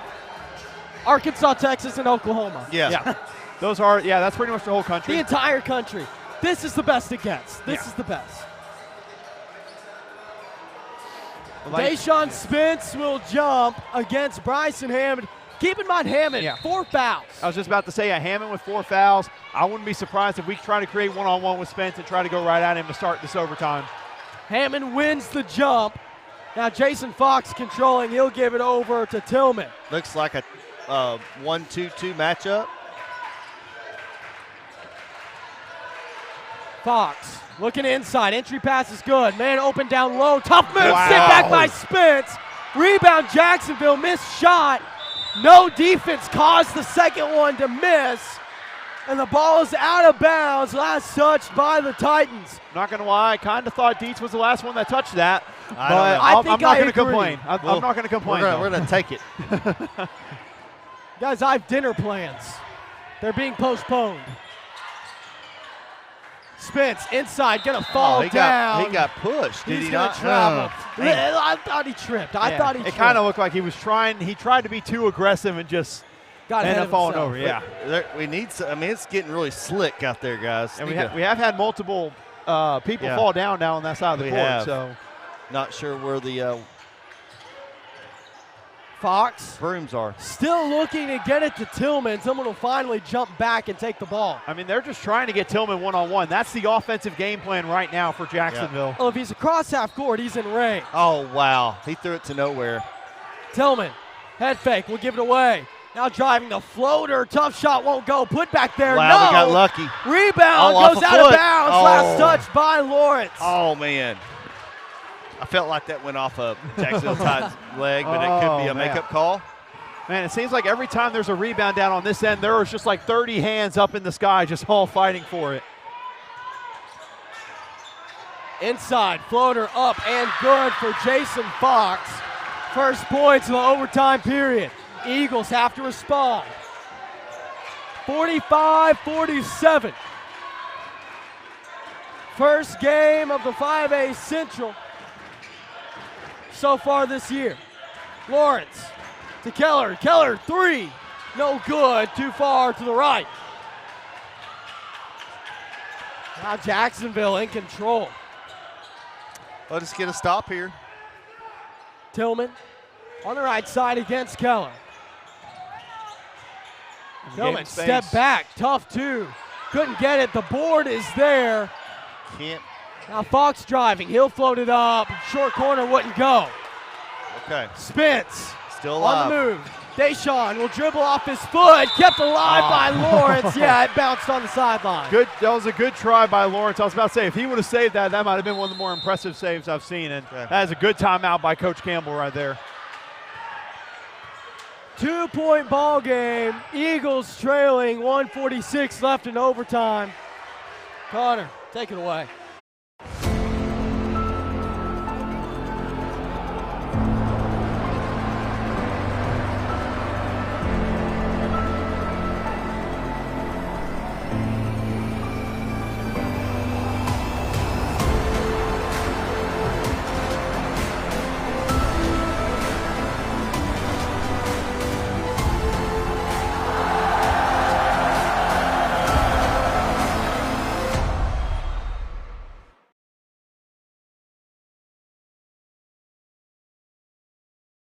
Arkansas, Texas, and Oklahoma. Yeah. Those are, that's pretty much the whole country. The entire country. This is the best it gets. This is the best. Deshaun Spence will jump against Bryson Hammond. Keep in mind, Hammond, 4 fouls. I was just about to say, Hammond with 4 fouls. I wouldn't be surprised if we try to create one-on-one with Spence and try to go right at him to start this overtime. Hammond wins the jump. Now Jason Fox controlling. He'll give it over to Tillman. Looks like a 1-2-2 matchup. Fox looking inside. Entry pass is good. Man open down low. Tough move. Wow. Sit back by Spence. Rebound Jacksonville. Missed shot. No defense caused the second one to miss. And the ball is out of bounds. Last touched by the Titans. Not going to lie, I kind of thought Dietz was the last one that touched that. I don't know. I'm think not I going to agree. complain. I'm not going to complain. We're going to take it. Guys, I have dinner plans. They're being postponed. Spence inside, gonna fall down. He got pushed. Did He's he gonna not? travel. I thought he tripped. I thought he It tripped. kind of looked like he was trying. He tried to be too aggressive and just got ended ahead up of falling himself. over. Yeah, We need some, I mean, it's getting really slick out there, guys. and we have had multiple people fall down now on that side of the We court. have. So Not sure where the Fox brooms are. still looking to get it to Tillman. Someone will finally jump back and take the ball. I mean, they're just trying to get Tillman one-on-one. That's the offensive game plan right now for Jacksonville. Well, if he's across half court, he's in range. Oh, wow. He threw it to nowhere. Tillman, head fake, will give it away. Now driving the floater, tough shot won't go. Put back there, Wow, no. we got lucky. Rebound off goes a out of foot. bounds. Oh. Last touch by Lawrence. Oh, man. I felt like that went off a Jacksonville Titans leg, but it could be a makeup call. Man, it seems like every time there's a rebound down on this end, there was just like 30 hands up in the sky just all fighting for it. Inside, floater up and good for Jason Fox. First points of the overtime period. Eagles have to respond. 45-47. First game of the 5A Central so far this year. Lawrence to Keller. Keller, 3. No good, too far to the right. Now Jacksonville in control. Let us get a stop here. Tillman on the right side against Keller. Tillman, step back, tough 2. Couldn't get it, the board is there. Can't. Now Fox driving, he'll float it up. Short corner wouldn't go. Okay. Spence Still alive. on the move. Deshaun will dribble off his foot, kept alive by Lawrence. Yeah, it bounced on the sideline. Good. That was a good try by Lawrence. I was about to say, if he would have saved that, that might have been one of the more impressive saves I've seen. And that is a good timeout by Coach Campbell right there. 2-point ball game. Eagles trailing, 1:46 left in overtime. Connor, take it away.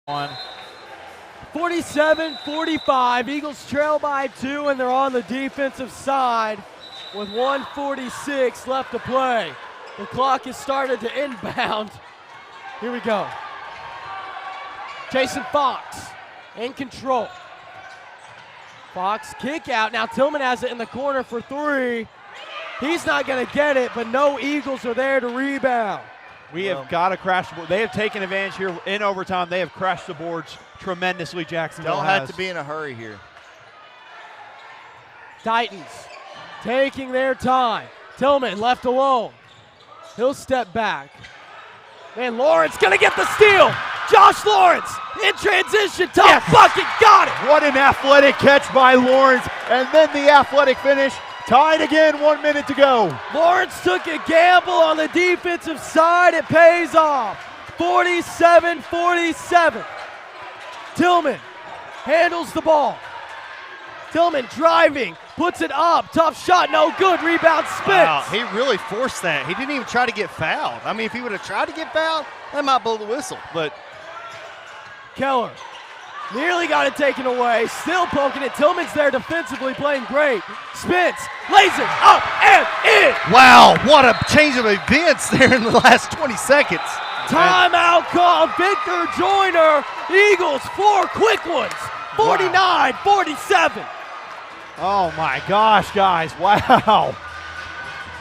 On 47-45, Eagles trail by 2, and they're on the defensive side with 1:46 left to play. The clock has started to inbound. Here we go. Jason Fox in control. Fox kick out. Now Tillman has it in the corner for 3. He's not going to get it, but no Eagles are there to rebound. We have got to crash the board. They have taken advantage here in overtime. They have crashed the boards tremendously, Jacksonville Don't has. have to be in a hurry here. Titans taking their time. Tillman left alone. He'll step back. Man, Lawrence going to get the steal. Josh Lawrence in transition. Tough bucket. Got it. What an athletic catch by Lawrence. And then the athletic finish. Tied again, 1 minute to go. Lawrence took a gamble on the defensive side. It pays off. 47-47. Tillman handles the ball. Tillman driving, puts it up. Tough shot, no good. Rebound, spins. Wow, he really forced that. He didn't even try to get fouled. I mean, if he would have tried to get fouled, that might blow the whistle. But Keller nearly got it taken away. Still poking it. Tillman's there defensively, playing great. Spins, lays it up and in. wow, what a change of events there in the last 20 seconds. Timeout called. Victor Joyner. Eagles, 4 quick ones. 49-47. Oh my gosh, guys, wow.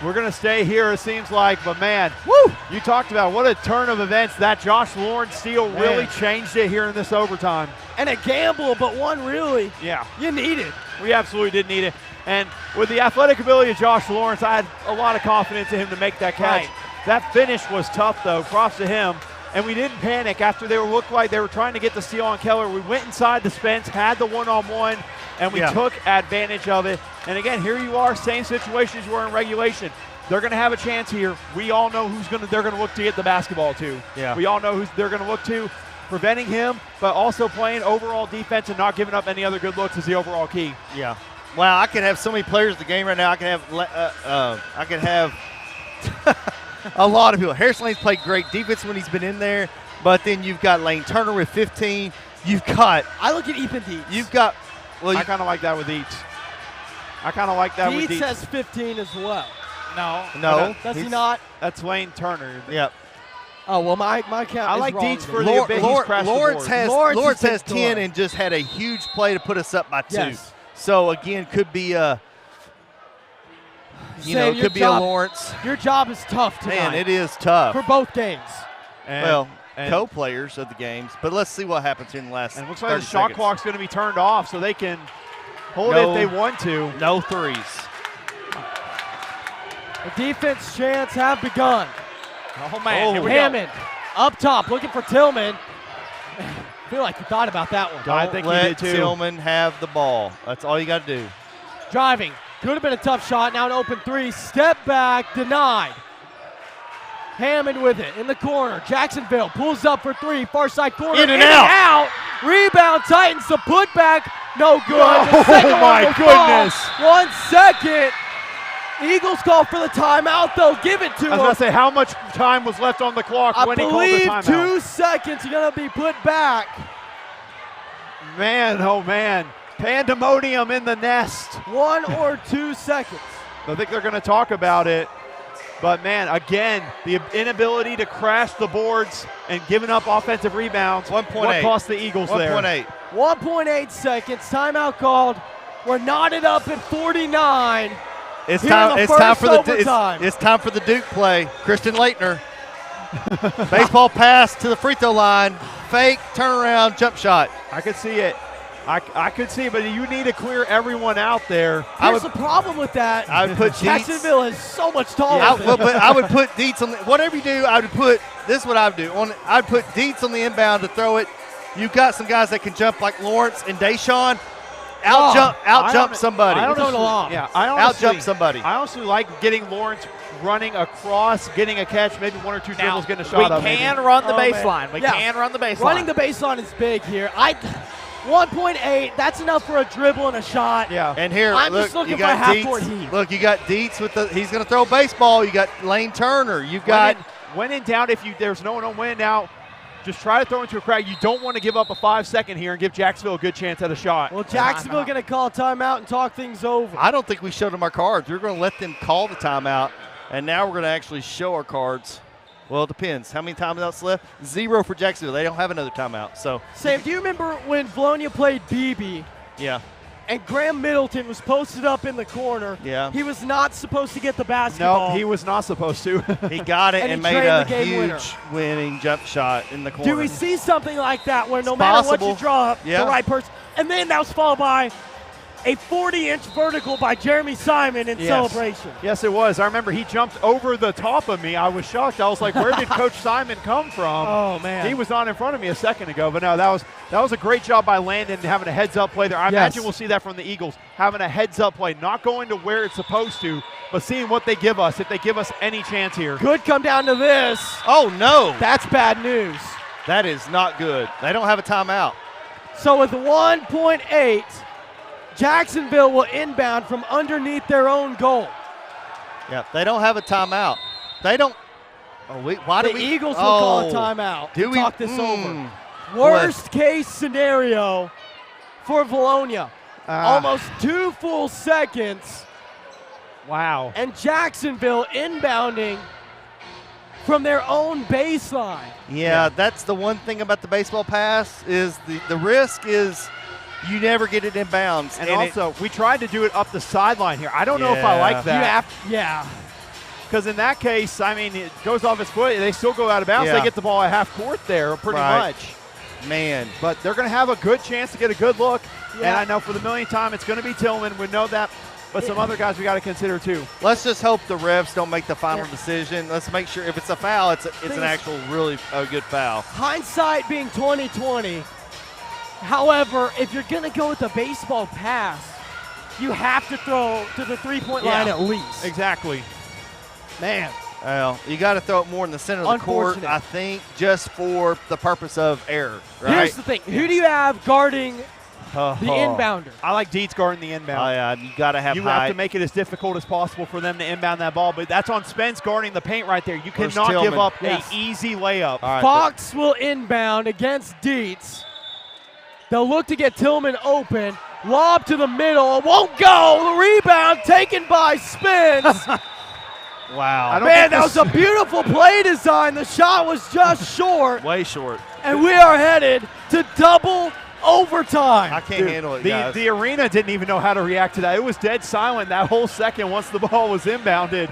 We're gonna stay here, it seems like, but man, woo! You talked about what a turn of events. That Josh Lawrence steal really changed it here in this overtime. And a gamble, but one really you needed. We absolutely did need it. And with the athletic ability of Josh Lawrence, I had a lot of confidence in him to make that catch. Right. That finish was tough, though. Props to him. And we didn't panic after they looked like they were trying to get the steal on Keller. We went inside the Spence, had the one-on-one, and we took advantage of it. And again, here you are, same situation as you were in regulation. They're going to have a chance here. We all know they're going to look to get the basketball to. Yeah. We all know who they're going to look to, preventing him, but also playing overall defense and not giving up any other good looks is the overall key. Yeah. Wow, I could have so many players in the game right now. I could have a lot of people. Harrison Lane's played great defense when he's been in there, but then you've got Lane Turner with 15. You've got. I look at Ethan Dietz. You've got. Well, I kind of like that with Dietz. Dietz has 15 as well. No. Does he not? That's Lane Turner. Yep. Oh, well, my count I is like wrong Dietz then. for the bit he's crashed the board. Lawrence has is 10 and just had a huge play to put us up by 2. Yes. So, again, could be a Sam, could be a Lawrence. Your job is tough tonight. Man, it is tough. For both games. And co-players of the games. But let's see what happens here in the last And it looks like the shot clock's going to be turned off so they can hold it if they want to. No threes. The defense chants have begun. Oh, man. Here we Hammond up top looking for Tillman. I feel like you thought about that one. I think he Let did too. Tillman have the ball. That's all you got to do. Driving. Could have been a tough shot. Now an open 3. Step back. Denied. Hammond with it in the corner. Jacksonville pulls up for 3. Far side corner. In and out. Rebound Titans. The putback. No good. Oh, The second my one will fall. goodness. 1 second. Eagles call for the timeout, though. Give it to I was him. going to say, how much time was left on the clock when he called the believe timeout? 2 seconds are going to be put back. Man, oh man. Pandemonium in the nest. 1 or 2 seconds. I think they're going to talk about it. But, man, again, the inability to crash the boards and giving up offensive rebounds. 1.8. What cost the Eagles there? 1.8. 1.8 seconds. Timeout called. We're knotted up at 49. It's Here time. in the It's time first for the. overtime. It's time for the Duke play. Christian Leitner. Baseball pass to the free throw line. Fake turnaround jump shot. I could see it. I could see it, but you need to clear everyone out there. Here's the problem with that. I would put Dietz. Jacksonville is so much taller. I would put Dietz on the, whatever you do. I would put this. Is what I would do. I'd put Dietz on the inbound to throw it. You've got some guys that can jump like Lawrence and Deshaun. Out jump somebody. I out-jump somebody. I honestly like getting Lawrence running across, getting a catch, maybe 1 or 2 dribbles, getting a shot up. We can run the baseline. We Yeah. can run the baseline. Running the baseline is big here. 1.8, that's enough for a dribble and a shot. Yeah. And here, I'm look, just looking you for a got half-court Dietz. heat. Look, you got Dietz with the. He's going to throw baseball. You got Lane Turner. You've got. When in doubt, there's no one on win now, just try to throw into a crowd. You don't want to give up a 5-second here and give Jacksonville a good chance at a shot. Well, Jacksonville going to call a timeout and talk things over. I don't think we showed them our cards. We're going to let them call the timeout, and now we're going to actually show our cards. Well, it depends. How many timeouts left? 0 for Jacksonville. They don't have another timeout. So. Sam, do you remember when Vilonia played BB? Yeah. and Graham Middleton was posted up in the corner. Yeah. He was not supposed to get the basketball. No, he was not supposed to. He got it And and he made drained a the game huge winning jump shot in the corner. Do we see something like that where no It's matter possible. what you draw up, Yeah. the right person, and then that was followed by a 40-inch vertical by Jeremy Simon in celebration. Yes, it was. I remember he jumped over the top of me. I was shocked. I was like, where did Coach Simon come from? Oh, man. He was on in front of me a second ago. But no, that was a great job by Landon having a heads-up play there. I imagine we'll see that from the Eagles, having a heads-up play, not going to where it's supposed to, but seeing what they give us, if they give us any chance here. Could come down to this. Oh, no. That's bad news. That is not good. They don't have a timeout. So with 1.8, Jacksonville will inbound from underneath their own goal. Yeah, they don't have a timeout. They don't. Oh, why do The we? Eagles will call a timeout. Do we talk this over? Worst case scenario for Vilonia. Almost 2 full seconds. Wow. And Jacksonville inbounding from their own baseline. Yeah, that's the one thing about the baseball pass is the risk is you never get it in bounds. And also, we tried to do it up the sideline here. I don't know if I like that. Yeah. Because in that case, I mean, it goes off his foot. They still go out of bounds. Yeah. They get the ball at half court there pretty much. Man. But they're going to have a good chance to get a good look. Yeah. And I know for the millionth time it's going to be Tillman. We know that. But some other guys we got to consider too. Let's just hope the refs don't make the final decision. Let's make sure if it's a foul, it's an actual really good foul. Hindsight being 20/20. However, if you're going to go with the baseball pass, you have to throw to the three-point line at least. Exactly. Man. Well, you got to throw it more in the center of the court, I think, just for the purpose of error. Right? Here's the thing. Who do you have guarding the inbounder? I like Dietz guarding the inbound. Oh, yeah, you got to have You height. have to make it as difficult as possible for them to inbound that ball, but that's on Spence guarding the paint right there. You Where's cannot give Tillman? up Yes. an easy layup. All right, Fox will inbound against Dietz. They'll look to get Tillman open. Lob to the middle. It won't go. The rebound taken by Spence. wow. Man, that was a beautiful play design. The shot was just short. Way short. And we are headed to double overtime. I can't handle it, guys. The arena didn't even know how to react to that. It was dead silent that whole second once the ball was inbounded.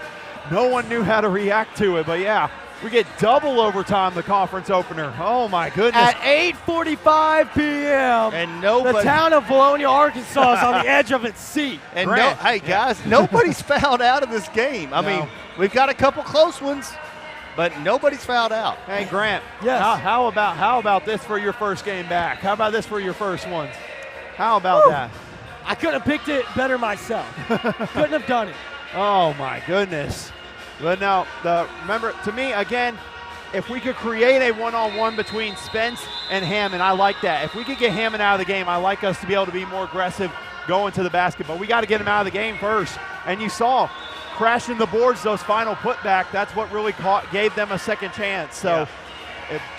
No one knew how to react to it, but yeah. We get double overtime, the conference opener. Oh, my goodness. At 8:45 p.m., and nobody, the town of Vilonia, Arkansas is on the edge of its seat. And hey, guys, nobody's fouled out of this game. I mean, we've got a couple close ones, but nobody's fouled out. Hey, Grant. Yes. How about this for your first game back? How about this for your first ones? How about that? I could have picked it better myself. Couldn't have done it. Oh, my goodness. But now, remember, to me, again, if we could create a one-on-one between Spence and Hammond, I like that. If we could get Hammond out of the game, I like us to be able to be more aggressive going to the basket. But we got to get him out of the game first. And you saw, crashing the boards, those final putback, that's what really gave them a second chance. So,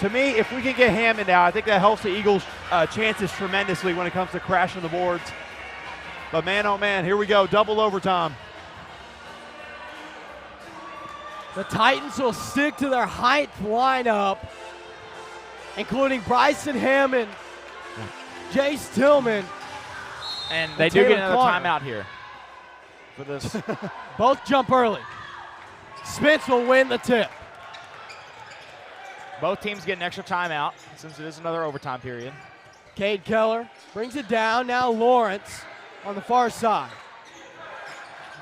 to me, if we can get Hammond out, I think that helps the Eagles' chances tremendously when it comes to crashing the boards. But, man, oh, man, here we go, double overtime. The Titans will stick to their height lineup, including Bryson Hammond, Jace Tillman. And they do get another timeout here for this. Both jump early. Spence will win the tip. Both teams get an extra timeout since it is another overtime period. Cade Keller brings it down. Now Lawrence on the far side.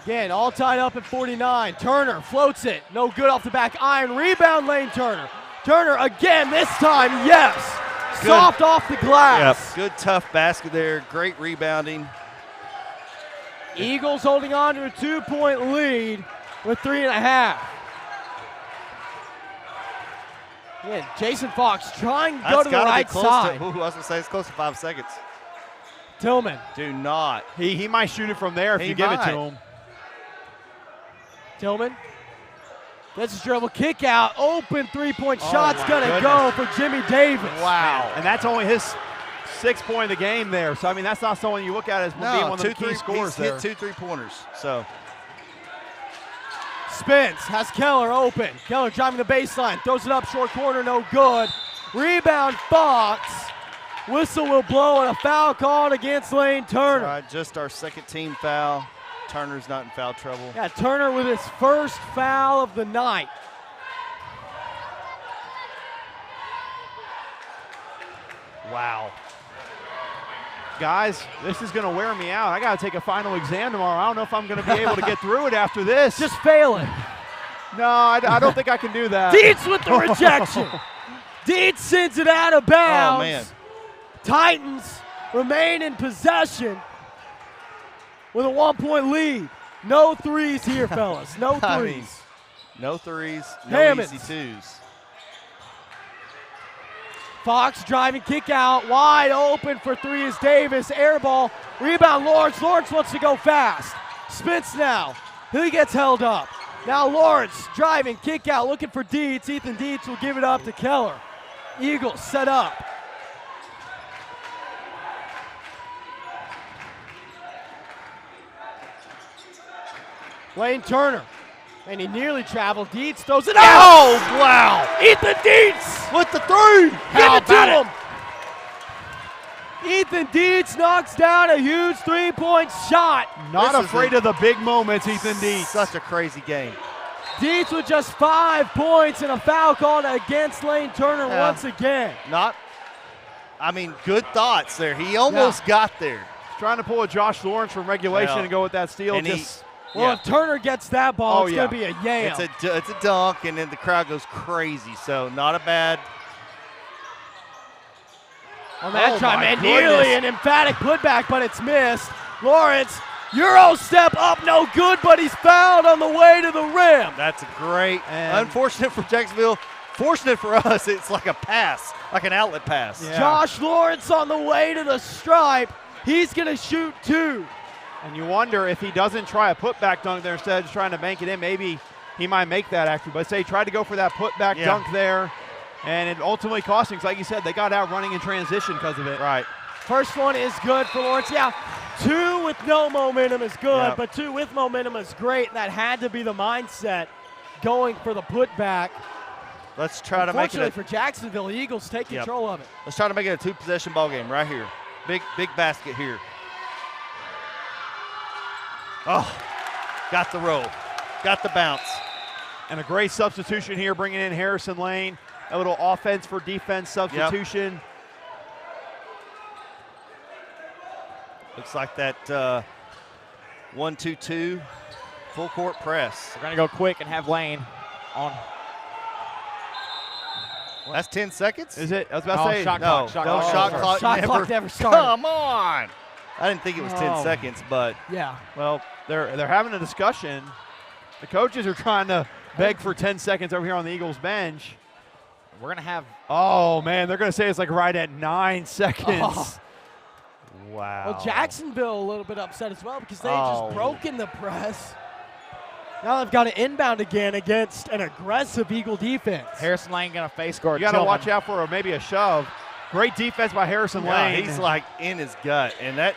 Again, all tied up at 49. Turner floats it. No good off the back iron. Rebound lane Turner. Turner again, this time, yes. Good. Soft off the glass. Yep. Good, tough basket there. Great rebounding. Eagles holding on to a 2-point lead with 3.5. Yeah, Jason Fox trying to go to the right side. I was going to say it's close to 5 seconds. Tillman. Do not. He might shoot it from there if you give it to him. Tillman gets his dribble, kick out, open three-point shot's gonna go for Jimmy Davis. Wow. And that's only his 6th point of the game there. So, I mean, that's not someone you look at as being one of the key scores there. He's hit 2 3-pointers. So, Spence has Keller open. Keller driving the baseline, throws it up short corner, no good. Rebound Fox. Whistle will blow and a foul called against Lane Turner. All right, just our second team foul. Turner's not in foul trouble. Yeah, Turner with his first foul of the night. Wow. Guys, this is going to wear me out. I got to take a final exam tomorrow. I don't know if I'm going to be able to get through it after this. Just fail it. No, I don't think I can do that. Dietz with the rejection. Dietz sends it out of bounds. Oh, man. Titans remain in possession with a 1-point lead. No threes here, fellas. No threes. I mean, no threes, no Hammonds. easy twos. Fox driving, kick out, wide open for three is Davis. Air ball, rebound Lawrence. Lawrence wants to go fast. Spence now. He gets held up. Now Lawrence driving, kick out, looking for Dietz. Ethan Dietz will give it up to Keller. Eagles set up. Lane Turner. And he nearly traveled. Dietz throws it out. Oh, wow. Ethan Dietz With the three. Give it to him. Ethan Dietz knocks down a huge three-point shot. Not afraid of the big moments, Ethan Dietz. Such a crazy game. Dietz with just 5 points and a foul called against Lane Turner once again. Good thoughts there. He almost got there. Trying to pull a Josh Lawrence from regulation and go with that steal. And if Turner gets that ball, it's going to be a yam. It's a dunk, and then the crowd goes crazy. So not a bad. On that try, man, nearly an emphatic putback, but it's missed. Lawrence, Euro step up, no good, but he's fouled on the way to the rim. That's great. Unfortunate for Jacksonville. Fortunate for us, it's like a pass, like an outlet pass. Yeah. Josh Lawrence on the way to the stripe. He's going to shoot 2. And you wonder if he doesn't try a putback dunk there instead of just trying to bank it in, maybe he might make that actually. But say he tried to go for that putback dunk there, and it ultimately cost him. Like you said, they got out running in transition because of it. Right. First one is good for Lawrence. Yeah, 2 with no momentum is good, but 2 with momentum is great. That had to be the mindset going for the putback. Let's try to make it. Unfortunately for Jacksonville, the Eagles take control of it. Let's try to make it a 2-possession ball game right here. Big basket here. Oh, got the roll, got the bounce. And a great substitution here, bringing in Harrison Lane. A little offense for defense substitution. Looks like that 1-2-2 full court press. We're going to go quick and have Lane on. That's 10 seconds? Is it? I was about to say. Shot no, clock. Shot clock never started. Come on. I didn't think it was 10 seconds, but. Yeah. Well, they're having a discussion. The coaches are trying to beg for 10 seconds over here on the Eagles bench. We're going to have. Oh, man, they're going to say it's like right at 9 seconds. Oh. Wow. Well, Jacksonville a little bit upset as well because they just broken the press. Now they've got to inbound again against an aggressive Eagle defense. Harrison Lane going to face guard. You got to watch out for maybe a shove. Great defense by Harrison Lane. He's like in his gut, and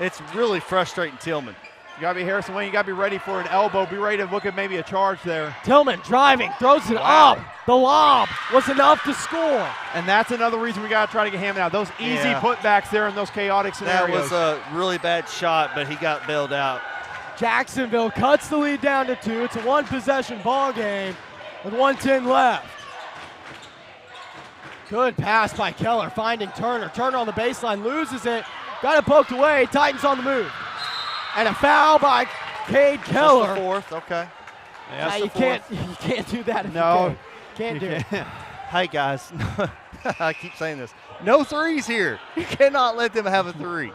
it's really frustrating Tillman. You got to be Harrison Lane. You got to be ready for an elbow. Be ready to look at maybe a charge there. Tillman driving, throws it up. The lob was enough to score. And that's another reason we got to try to get Hammond out. Those easy putbacks there in those chaotic scenarios. That was a really bad shot, but he got bailed out. Jacksonville cuts the lead down to 2. It's a 1-possession ball game with 1:10 left. Good pass by Keller, finding Turner. Turner on the baseline, loses it. Got it poked away. Titans on the move. And a foul by Cade Keller. That's the fourth, okay. Yeah, you can't do that if you can't do it. Hey, guys, I keep saying this. No threes here. You cannot let them have a 3.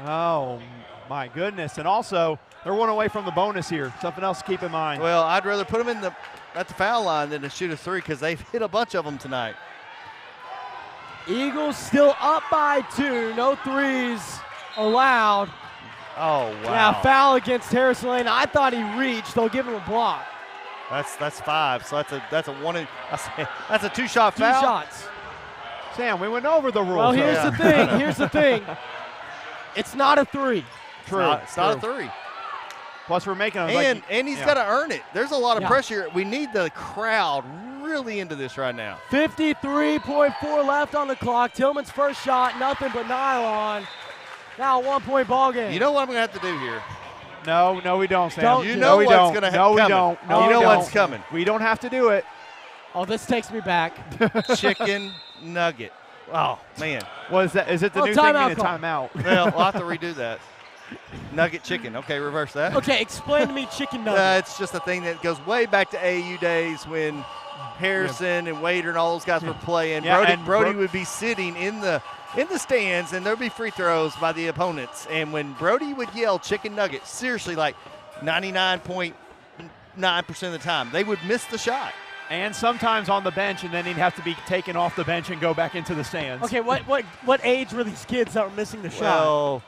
Oh, my goodness. And also, they're 1 away from the bonus here. Something else to keep in mind. Well, I'd rather put them at the foul line than to shoot a 3 because they've hit a bunch of them tonight. Eagles still up by 2. No threes allowed. Oh, wow. Now foul against Harrison Lane. I thought he reached. They'll give him a block. That's 5. So that's a 1. That's a 2-shot foul. 2 shots. Sam, we went over the rules. Well, here's the thing. Here's the thing. It's not a 3. True. It's not a 3. Plus, we're making them. And he's got to earn it. There's a lot of pressure. We need the crowd really into this right now. 53.4 left on the clock. Tillman's first shot, nothing but nylon. Now a 1-point ball game. You know what I'm going to have to do here? No, we don't, Sam. Don't you do know it. what's going to happen. No, we don't. No, you know we what's don't. coming. We don't have to do it. Oh, this takes me back. Chicken nugget. Oh, man. What is that? Is it the new thing being a timeout? Well, we'll have to redo that. Nugget chicken. Okay, reverse that. Okay, explain to me chicken nugget. It's just a thing that goes way back to AAU days when Harrison and Wader and all those guys were playing. Yeah, Brody would be sitting in the stands, and there'd be free throws by the opponents. And when Brody would yell chicken nugget, seriously, like 99.9% of the time, they would miss the shot. And sometimes on the bench, and then he'd have to be taken off the bench and go back into the stands. Okay, what age were these kids that were missing the shot? Well,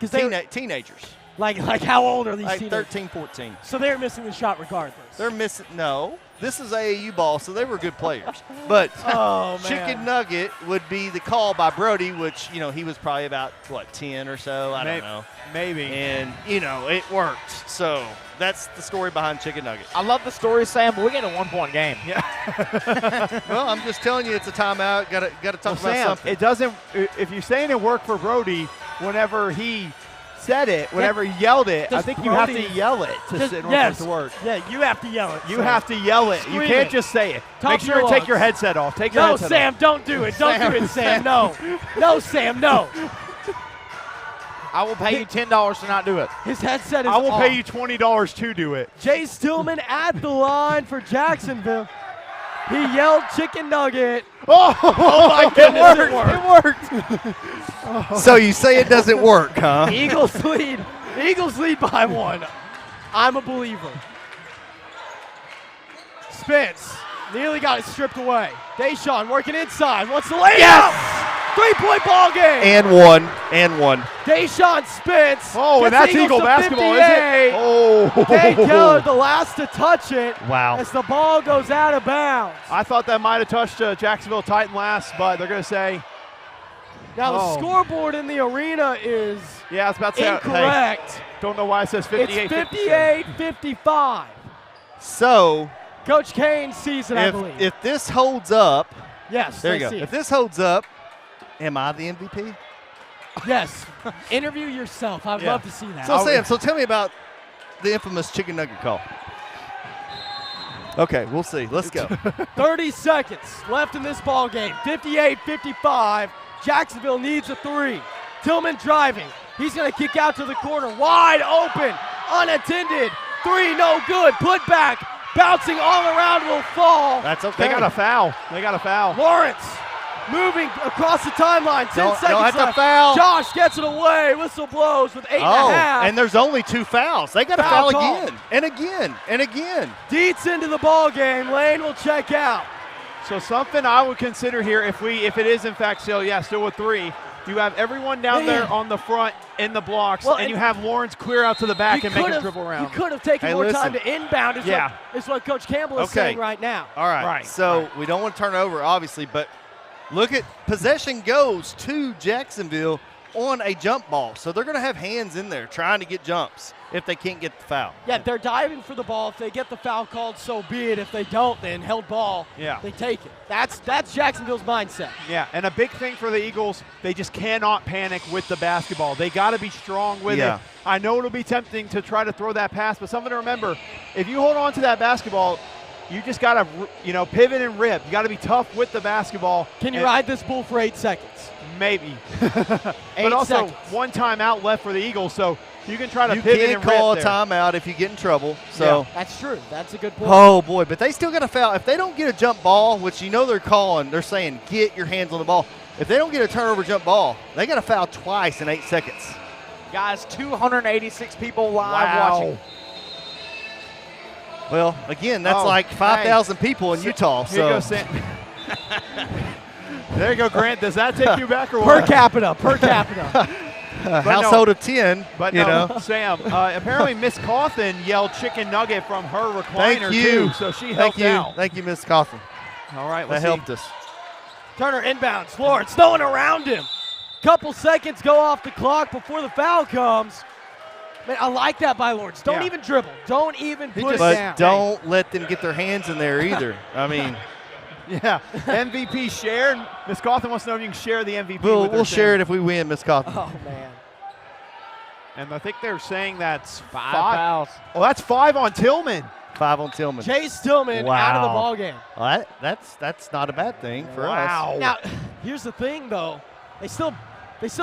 because teenagers. Like how old are these like teenagers? 13, 14. So they're missing the shot regardless. They're missing – no. This is AAU ball, so they were good players. But chicken nugget would be the call by Brody, which, he was probably about, 10 or so? I don't know. Maybe. And, it worked. So that's the story behind chicken nugget. I love the story, Sam, but we get a 1-point game. Yeah. Well, I'm just telling you, it's a timeout. Got to talk about Sam, something. it doesn't – if you're saying it worked for Brody, whenever he – said it, whenever he yelled it, I think you have to yell it to work. Yeah, you have to yell it. You have to yell it. You can't just say it. Make sure you take your headset off. Take your headset Sam, off. don't do it. Don't do it, Sam. No. No, Sam, no. I will pay you $10 to not do it. His headset is I will off. pay you $20 to do it. Jay Stillman at the line for Jacksonville. He yelled chicken nugget. Oh my goodness, it worked. So you say it doesn't work, huh? Eagles lead by 1. I'm a believer. Spence nearly got it stripped away. Deshaun working inside. Wants to lay Yes! out. 3-point ball game. And one. Deshaun Spence. Oh, and that's Eagle basketball, isn't it? Oh. Dave Keller, the last to touch it. Wow. As the ball goes out of bounds. I thought that might have touched Jacksonville Titan last, but they're going to say. Now the scoreboard in the arena is I was about to say, incorrect. Hey, don't know why it says 58. It's 58-55. So Coach Kane sees it, I believe. If this holds up. Yes, there you go. If this holds up, am I the MVP? Yes. Interview yourself. I'd love to see that. So, Sam, tell me about the infamous chicken nugget call. Okay, we'll see. Let's go. 30 seconds left in this ball game. 58-55. Jacksonville needs a 3. Tillman driving. He's going to kick out to the corner. Wide open. Unattended. 3, no good. Put back. Bouncing all around will fall. That's okay. They got a foul. Lawrence moving across the timeline. 10 seconds don't have left. to foul. Josh gets it away. Whistle blows with 8.5. And there's only 2 fouls. They got to foul call. again and again and again. Dietz into the ball game. Lane will check out. So something I would consider here, if it is in fact still with 3, you have everyone down there on the front in the blocks, and you have Lawrence clear out to the back and make him dribble around. You could have taken more time to inbound is what Coach Campbell is saying right now. All right. So we don't want to turn it over, obviously, but look at possession goes to Jacksonville on a jump ball. So they're going to have hands in there trying to get jumps if they can't get the foul. Yeah, they're diving for the ball. If they get the foul called, so be it. If they don't, then held ball, they take it. That's Jacksonville's mindset. Yeah, and a big thing for the Eagles, they just cannot panic with the basketball. They got to be strong with it. I know it'll be tempting to try to throw that pass, but something to remember, if you hold on to that basketball, you just got to, pivot and rip. You got to be tough with the basketball. Can you ride this bull for 8 seconds? Maybe. 8 but also seconds. 1 timeout left for the Eagles, so you can try to pivot and rip. You can't call a timeout if you get in trouble. So that's true. That's a good point. Oh boy, but they still got to foul. If they don't get a jump ball, which they're calling, they're saying get your hands on the ball. If they don't get a turnover jump ball, they got to foul twice in 8 seconds. Guys, 286 people live watching. Well, again, that's like 5,000 people in Utah. Here goes Sam. There you go, Grant. Does that take you back or Per what? capita. Household of 10. But Sam, apparently Miss Cawthon yelled chicken nugget from her recliner, Thank you. too. So she helped out. Thank you, Miss Cawthon. All right, that helped us. Turner inbounds. Lawrence throwing around him. Couple seconds go off the clock before the foul comes. Man, I like that by Lawrence. Don't even dribble. Don't even put it down. But don't let them get their hands in there either. I mean. Yeah, MVP shared. Miss Cawthon wants to know if you can share the MVP. We'll share it if we win, Miss Cawthon. Oh, man. And I think they're saying that's 5 fouls. Oh, that's 5 on Tillman. 5 on Tillman. Chase Tillman out of the ball game. Well, that's not a bad thing for us. Now, here's the thing, though. They still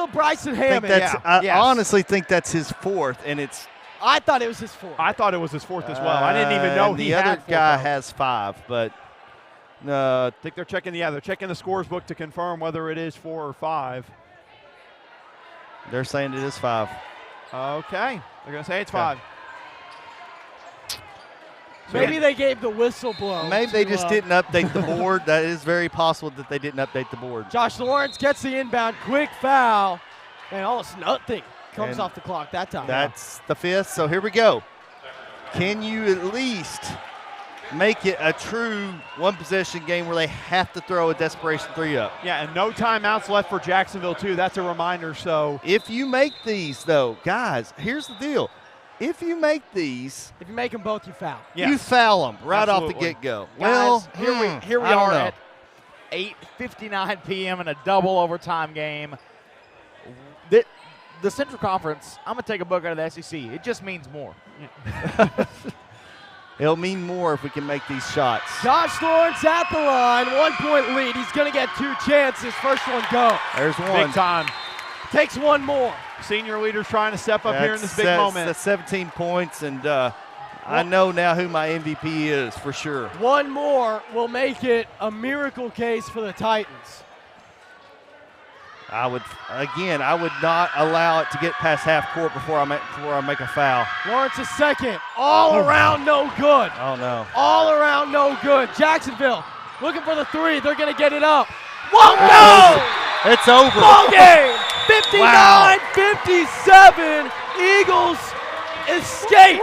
Bryson Hammond. I honestly think that's his 4th, and it's. I thought it was his 4th. I thought it was his 4th as well. I didn't even know the other guy has 5, but. I think they're checking the scores book to confirm whether it is 4 or 5. They're saying it is 5. Okay. They're going to say it's 5. So maybe they gave the whistle blow. Maybe they just didn't update the board. That is very possible that they didn't update the board. Josh Lawrence gets the inbound. Quick foul. And almost nothing comes off the clock that time. That's the 5th. So here we go. Can you at least make it a true one-possession game where they have to throw a desperation 3 up? Yeah, and no timeouts left for Jacksonville, too. That's a reminder. So if you make these, though, guys, here's the deal. If you make these. If you make them both, you foul. Yes. You foul them right Absolutely. off the get-go. Guys, Well, here we are at 8:59 p.m. in a double overtime game. The Central Conference, I'm going to take a book out of the SEC. It just means more. It'll mean more if we can make these shots. Josh Lawrence at the line, 1-point lead. He's going to get 2 chances. First one go. There's one. Big time. Takes one more. Senior leaders trying to step up here in this big moment. That's 17 points, and I know now who my MVP is for sure. One more will make it a miracle case for the Titans. I would not allow it to get past half court before I make a foul. Lawrence is second. All around no good. Oh, no. All around no good. Jacksonville looking for the 3. They're going to get it up. Won't go! It's over. Ball game. 59-57. Eagles escape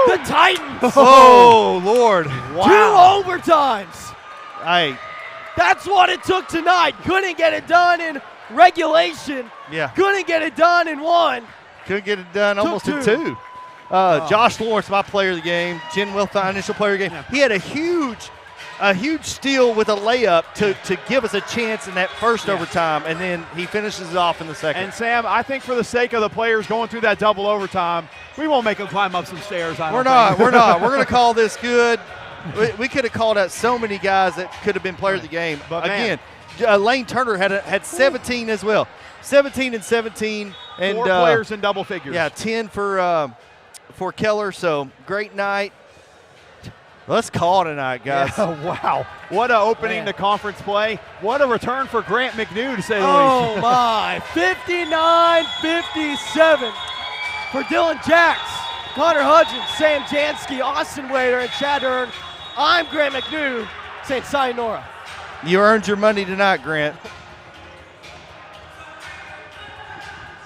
the Titans. Oh, Lord. Wow. 2 overtimes. Hey. That's what it took tonight. Couldn't get it done in regulation. Yeah. Couldn't get it done in 1. Couldn't get it done almost in 2. Josh Lawrence, my player of the game. Jen Wilthine, initial player of the game. Yeah. He had a huge steal with a layup to give us a chance in that first overtime, and then he finishes it off in the second. And, Sam, I think for the sake of the players going through that double overtime, we won't make them climb up some stairs. We're not. We're going to call this good. We could have called out so many guys that could have been player of the game. But again, Lane Turner had 17 as well. 17 and 17. And 4 players in double figures. Yeah, 10 for Keller. So great night. Let's call tonight, guys. Yeah, wow. What an opening to conference play. What a return for Grant McNew, to say the least. Oh, my. 59-57 for Dylan Jacks, Connor Hudgens, Sam Jansky, Austin Wader, and Chad Earn. I'm Grant McNew saying sayonara. You earned your money tonight, Grant.